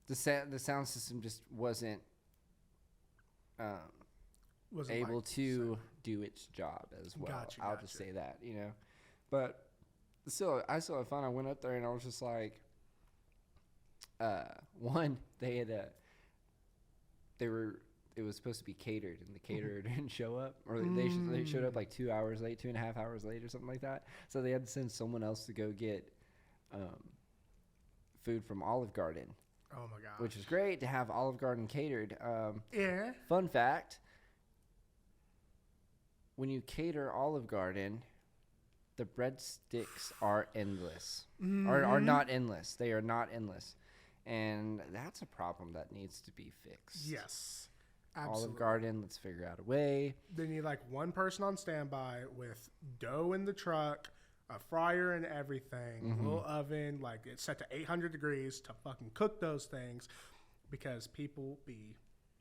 the sound system just wasn't able to do its job as well. I'll just say that, you know. But still, I still had fun. I went up there and I was just like, one, it was supposed to be catered, and the caterer didn't show up, or they showed up like 2 hours late, 2.5 hours late, or something like that. So they had to send someone else to go get food from Olive Garden. Oh my god! Which is great to have Olive Garden catered. Yeah. Fun fact: when you cater Olive Garden, the breadsticks are endless, are not endless. They are not endless, and that's a problem that needs to be fixed. Yes, absolutely. Olive Garden, let's figure out a way. They need like one person on standby with dough in the truck, a fryer and everything, little oven, like it's set to 800 degrees to fucking cook those things, because people be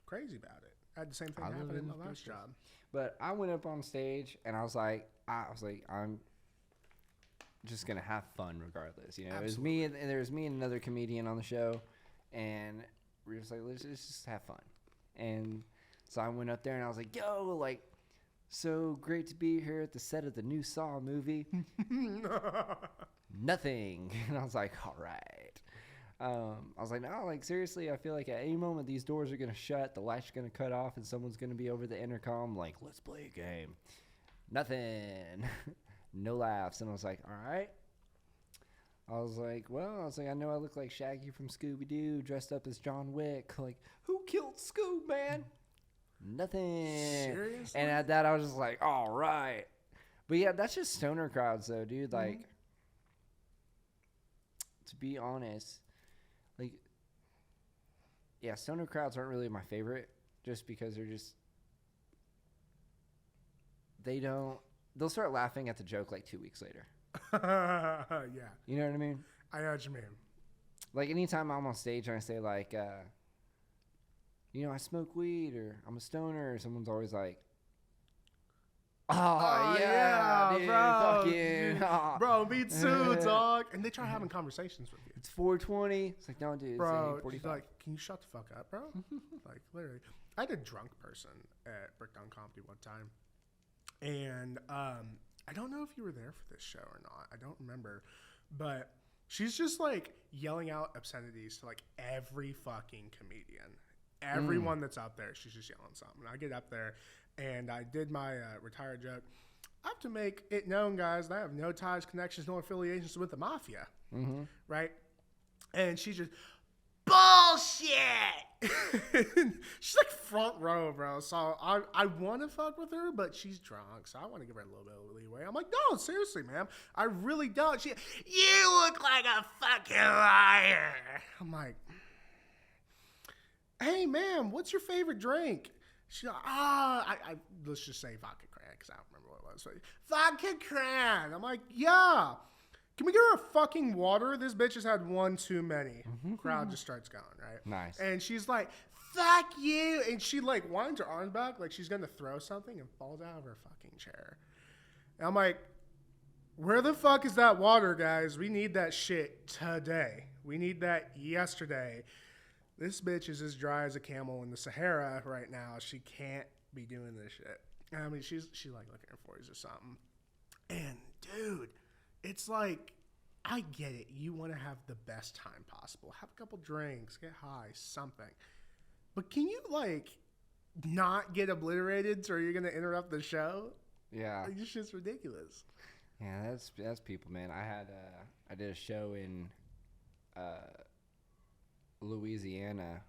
crazy about it. I had the same thing happen in my last job. But I went up on stage and I was like, I'm just gonna have fun regardless. You know, Absolutely. It was me and there was me and another comedian on the show, and we were just like, let's just have fun. And so I went up there and I was like, yo, like, so great to be here at the set of the new Saw movie. Nothing. And I was like, all right. I was like, no, like, seriously, I feel like at any moment these doors are going to shut, the lights are going to cut off, and someone's going to be over the intercom like, let's play a game. Nothing. No laughs. And I was like, all right. I was like, I know I look like Shaggy from Scooby-Doo dressed up as John Wick. Like, who killed Scoob, man? Nothing. Seriously? And at that, I was just like, all right. But yeah, that's just stoner crowds, though, dude. Like, to be honest, like, yeah, stoner crowds aren't really my favorite, just because they'll start laughing at the joke like 2 weeks later. Yeah. You know what I mean? I know what you mean. Like, anytime I'm on stage and I say, like, you know, I smoke weed, or I'm a stoner, someone's always like, oh yeah, dude, bro. fucking, Bro, me too, dog. And they try having conversations with you. it's 4:20. It's like, no, dude, Bro, it's 8:45. like, can you shut the fuck up, bro? Like, literally. I had a drunk person at Breakdown Comedy one time. And I don't know if you were there for this show or not. I don't remember. But she's just, like, yelling out obscenities to, like, every fucking comedian. Everyone that's out there, she's just yelling something. I get up there, and I did my retired joke. I have to make it known, guys, that I have no ties, connections, no affiliations with the mafia. Right? And she's just, bullshit! She's like front row, bro. So I want to fuck with her, but she's drunk, so I want to give her a little bit of leeway. I'm like, no, seriously, ma'am. I really don't. You look like a fucking liar. I'm like, hey, ma'am, what's your favorite drink? She's like, let's just say vodka cran, because I don't remember what it was. So, vodka cran. I'm like, yeah. Can we get her a fucking water? This bitch has had one too many. Crowd just starts going, right? Nice. And she's like, fuck you. And she, like, winds her arms back like she's going to throw something and falls out of her fucking chair. And I'm like, where the fuck is that water, guys? We need that shit today. We need that yesterday. This bitch is as dry as a camel in the Sahara right now. She can't be doing this shit. I mean, she's like looking at her 40s or something. And, dude, it's like, I get it. You want to have the best time possible. Have a couple drinks, get high, something. But can you, like, not get obliterated or you're going to interrupt the show? Yeah. Like, this shit's ridiculous. Yeah, that's people, man. I did a show in Louisiana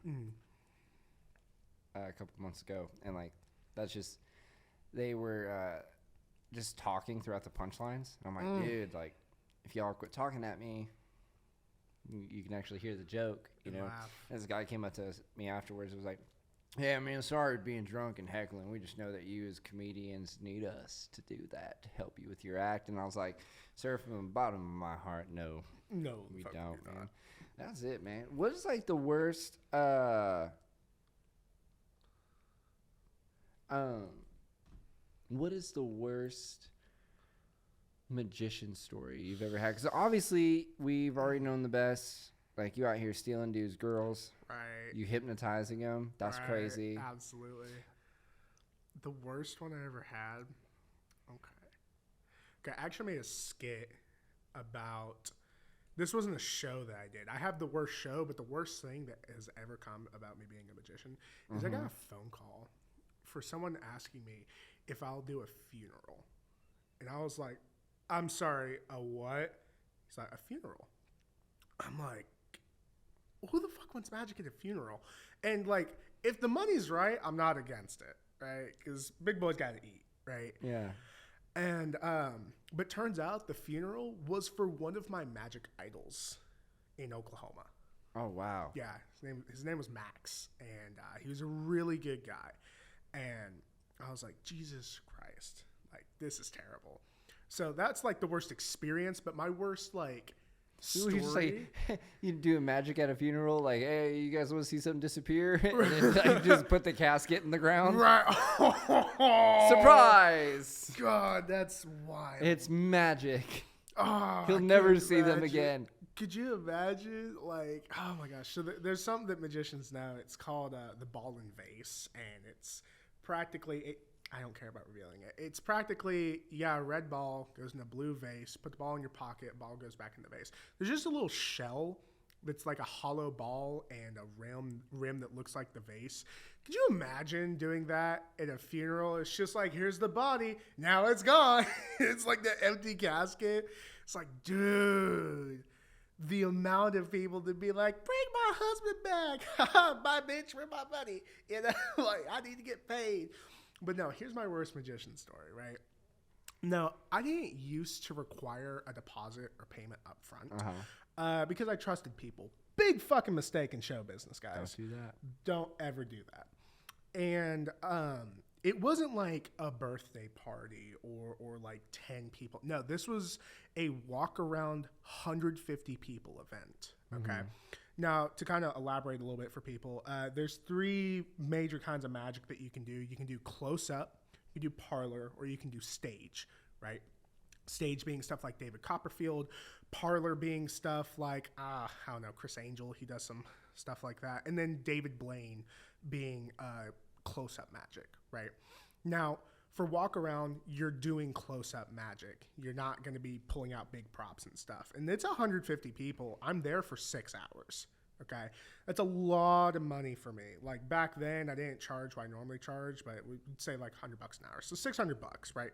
a couple months ago, and, like, that's just, they were just talking throughout the punchlines. I'm like, dude, like, if y'all quit talking at me, you can actually hear the joke, you know. And this guy came up to me afterwards and was like, yeah, man, sorry for being drunk and heckling. We just know that you as comedians need us to do that, to help you with your act. And I was like, sir, from the bottom of my heart, no, we don't, man. That's it, man. What is, like, the worst what is the worst magician story you've ever had? Because obviously we've already known the best. Like, you out here stealing dudes' girls. Right. You hypnotizing them. That's Right. crazy. Absolutely. The worst one I ever had. Okay. I actually made a skit about. This wasn't a show that I did. I have the worst show, but the worst thing that has ever come about me being a magician is I got a phone call for someone asking me if I'll do a funeral. And I was like, I'm sorry, a what? He's like, a funeral. I'm like, who the fuck wants magic at a funeral? And like, if the money's right, I'm not against it, right? Because big boys got to eat, right? Yeah. And but turns out the funeral was for one of my magic idols in Oklahoma. Oh, wow. Yeah, his name was Max, and he was a really good guy. And I was like, Jesus Christ, like, this is terrible. So that's like the worst experience, but my worst like story. You just like, you do magic at a funeral, like, hey, you guys want to see something disappear? And then like, just put the casket in the ground. Right. Surprise! God, that's wild. It's magic. Oh, He'll never see them again. Could you imagine? Like, oh my gosh. So there's something that magicians know. It's called the ball and vase, and it's practically. I don't care about revealing it. It's practically, a red ball goes in a blue vase. Put the ball in your pocket. Ball goes back in the vase. There's just a little shell that's like a hollow ball and a rim that looks like the vase. Could you imagine doing that at a funeral? It's just like, here's the body. Now it's gone. It's like the empty casket. It's like, dude, the amount of people to be like, bring my husband back. Bye, bitch. Where's my money? You know, like, I need to get paid. But no, here's my worst magician story, right? No, I didn't used to require a deposit or payment up front because I trusted people. Big fucking mistake in show business, guys. Don't do that. Don't ever do that. And it wasn't like a birthday party or like 10 people. No, this was a walk-around 150 people event, okay? Now, to kind of elaborate a little bit for people, there's 3 major kinds of magic that you can do. You can do close-up, you can do parlor, or you can do stage, right? Stage being stuff like David Copperfield, parlor being stuff like, I don't know, Chris Angel, he does some stuff like that. And then David Blaine being close-up magic, right? Now, for walk-around, you're doing close-up magic. You're not going to be pulling out big props and stuff. And it's 150 people. I'm there for 6 hours, okay? That's a lot of money for me. Like, back then, I didn't charge what I normally charge, but we'd say like $100 an hour. So $600, right?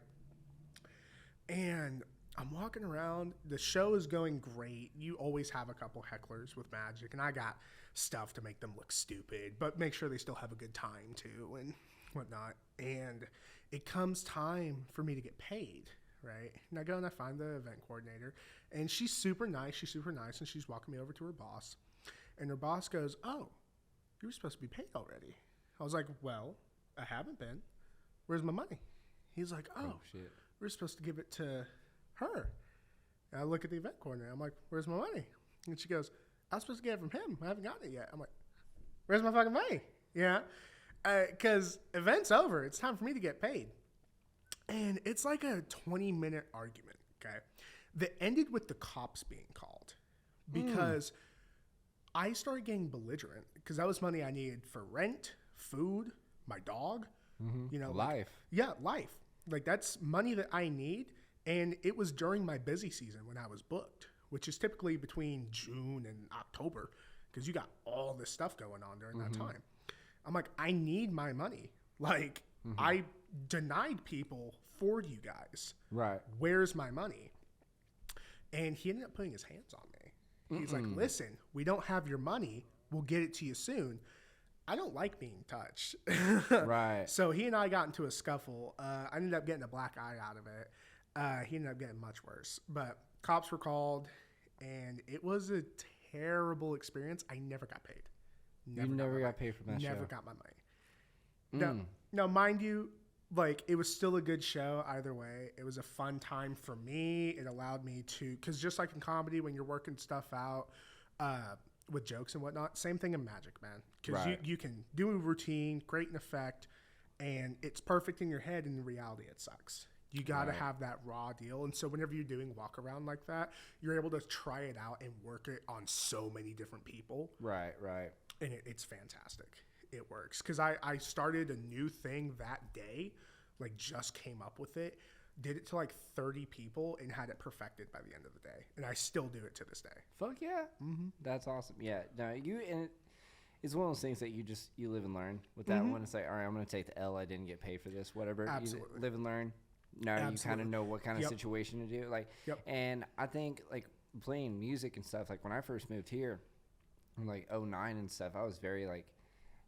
And I'm walking around. The show is going great. You always have a couple hecklers with magic, and I got stuff to make them look stupid, but make sure they still have a good time, too, and whatnot. And it comes time for me to get paid, right? And I go and I find the event coordinator, and she's super nice. And she's walking me over to her boss. And her boss goes, oh, you were supposed to be paid already. I was like, well, I haven't been. Where's my money? He's like, oh shit. We're supposed to give it to her. And I look at the event coordinator. I'm like, where's my money? And she goes, I was supposed to get it from him. I haven't gotten it yet. I'm like, where's my fucking money? Yeah. Because event's over. It's time for me to get paid. And it's like a 20-minute argument, okay, that ended with the cops being called because I started getting belligerent because that was money I needed for rent, food, my dog, you know. Life. Life. Like, that's money that I need. And it was during my busy season when I was booked, which is typically between June and October because you got all this stuff going on during that time. I'm like, I need my money. Like, I denied people for you guys. Right. Where's my money? And he ended up putting his hands on me. He's like, listen, we don't have your money. We'll get it to you soon. I don't like being touched. Right. So he and I got into a scuffle. I ended up getting a black eye out of it. He ended up getting much worse. But cops were called, and it was a terrible experience. I never got paid. You never got paid from that show? Never got my money. Now, mind you, like, it was still a good show either way. It was a fun time for me. It allowed me to, because just like in comedy, when you're working stuff out with jokes and whatnot, same thing in magic, man. Because you can do a routine, create an effect, and it's perfect in your head, and in reality, it sucks. You got to Right. have that raw deal. And so whenever you're doing walk around like that, you're able to try it out and work it on so many different people. Right. And it's fantastic. It works. Because I started a new thing that day, like just came up with it, did it to like 30 people and had it perfected by the end of the day. And I still do it to this day. Fuck yeah. Mm-hmm. That's awesome. Yeah. No, it's one of those things that you live and learn with that one. It's like, all right, I'm going to take the L. I didn't get paid for this, whatever. Absolutely. You live and learn. Now you kind of know what kind of situation to do. Like, and I think like playing music and stuff, like when I first moved here in like 2009 and stuff, I was very like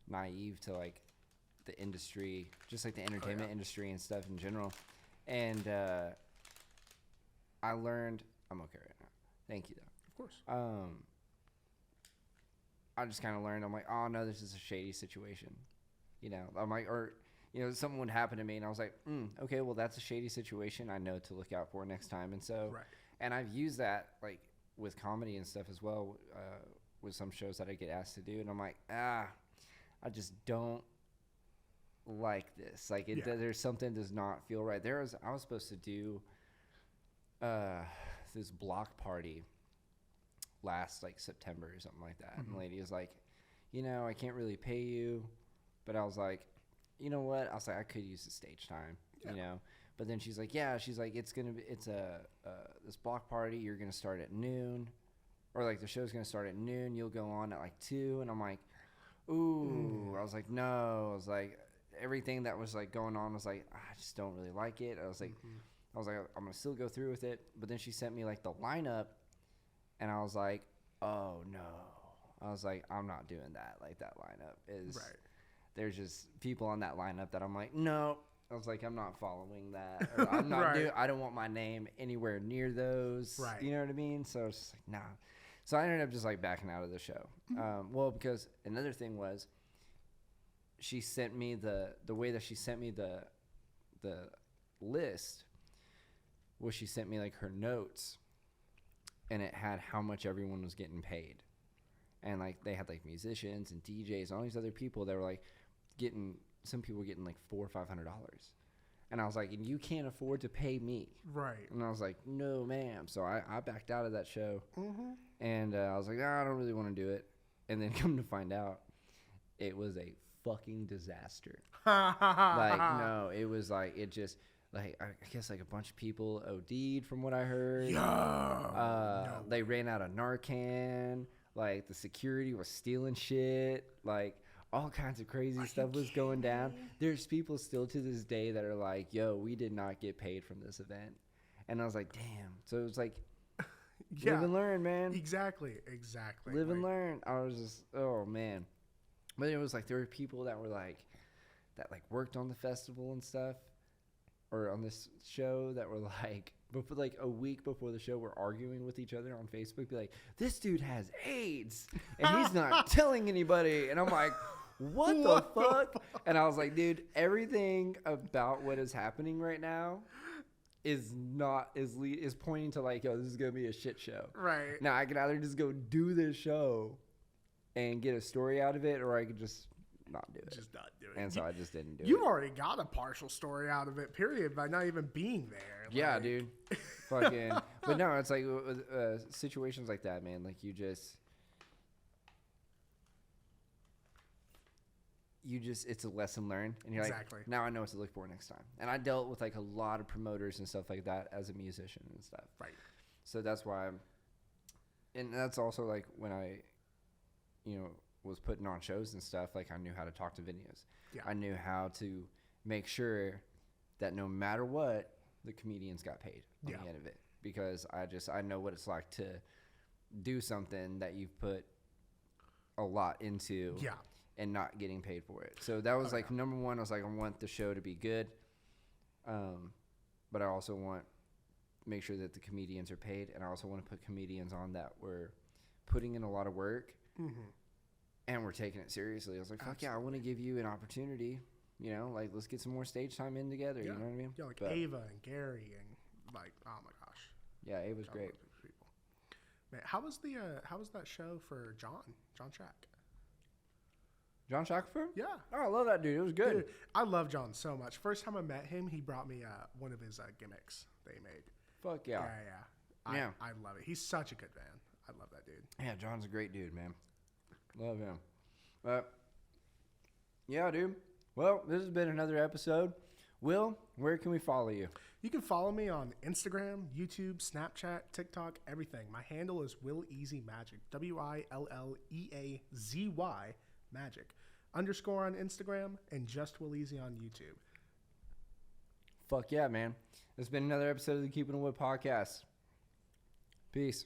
naive to like the industry, just like the entertainment industry and stuff in general. And I learned, I'm okay right now. Thank you though. Of course. I just kind of learned, I'm like, oh no, this is a shady situation. You know, I'm like, or, you know, something would happen to me and I was like, okay, well that's a shady situation. I know to look out for next time. And so, and I've used that like with comedy and stuff as well, with some shows that I get asked to do. And I'm like, I just don't like this. Like there's something does not feel right. I was supposed to do this block party last like September or something like that. And the lady was like, you know, I can't really pay you, but I was like, you know what? I was like, I could use the stage time, you know. But then she's like, it's this block party. You're gonna start at noon, or like the show's gonna start at noon. You'll go on at like 2, and I'm like, ooh. I was like, no. I was like, everything that was like going on was like, I just don't really like it. I was like, I'm gonna still go through with it. But then she sent me like the lineup, and I was like, oh no. I was like, I'm not doing that. Like that lineup is. Right. There's just people on that lineup that I'm like, no. I was like, I'm not following that. Or I'm not I don't want my name anywhere near those. Right. You know what I mean? So it's just like, nah. So I ended up just like backing out of the show. Well, because another thing was, she sent me the way that she sent me the list was she sent me like her notes, and it had how much everyone was getting paid. And like they had like musicians and DJs and all these other people that were like some people were getting like $400 or $500, and I was like, and you can't afford to pay me, right? And I was like, no ma'am. So I backed out of that show, and I was like, I don't really want to do it. And then come to find out, it was a fucking disaster. Like no, it was like it just like I guess like a bunch of people OD'd from what I heard. They ran out of Narcan. Like the security was stealing shit. Like all kinds of crazy stuff was going down. There's people still to this day that are like, yo, we did not get paid from this event. And I was like, damn. So it was like, live and learn, man. Exactly. Live and learn. I was just, oh, man. But it was like, there were people that were like, that like worked on the festival and stuff, or on this show that were like, before like a week before the show, we're arguing with each other on Facebook, be like, this dude has AIDS and he's not telling anybody. And I'm like, what the fuck? And I was like, dude, everything about what is happening right now is pointing to like, yo, this is gonna be a shit show. Right. Now I could either just go do this show and get a story out of it, or I could just not do it. Just not do it. And so I just didn't do it. You've already got a partial story out of it, period, by not even being there. Yeah, dude. Fucking. But no, it's like situations like that, man. Like you just, it's a lesson learned. And you're like, now I know what to look for next time. And I dealt with like a lot of promoters and stuff like that as a musician and stuff. Right. So that's why and that's also like when I, was putting on shows and stuff, like I knew how to talk to venues. Yeah. I knew how to make sure that no matter what, the comedians got paid on the end of it, because I know what it's like to do something that you've put a lot into and not getting paid for it. So that was number one. I was like, I want the show to be good. But I also want make sure that the comedians are paid. And I also want to put comedians on that were putting in a lot of work and we're taking it seriously. I was like, fuck yeah, I want to give you an opportunity. Like let's get some more stage time in together. You know what I mean? Yeah, like Ava and Gary and like, oh my gosh. Yeah, Ava's great. Man, how was that show for John Track? John Shackelford? Yeah. Oh, I love that dude. It was good. Dude, I love John so much. First time I met him, he brought me one of his gimmicks that he made. Fuck yeah. Yeah. I love it. He's such a good man. I love that dude. Yeah, John's a great dude, man. Love him. But, yeah, dude. Well, this has been another episode. Will, where can we follow you? You can follow me on Instagram, YouTube, Snapchat, TikTok, everything. My handle is Willeazy Magic. WILLEAZY Magic. _ on Instagram and just Willeazy on YouTube. Fuck yeah, man. This has been another episode of the Keeping It Wood podcast. Peace.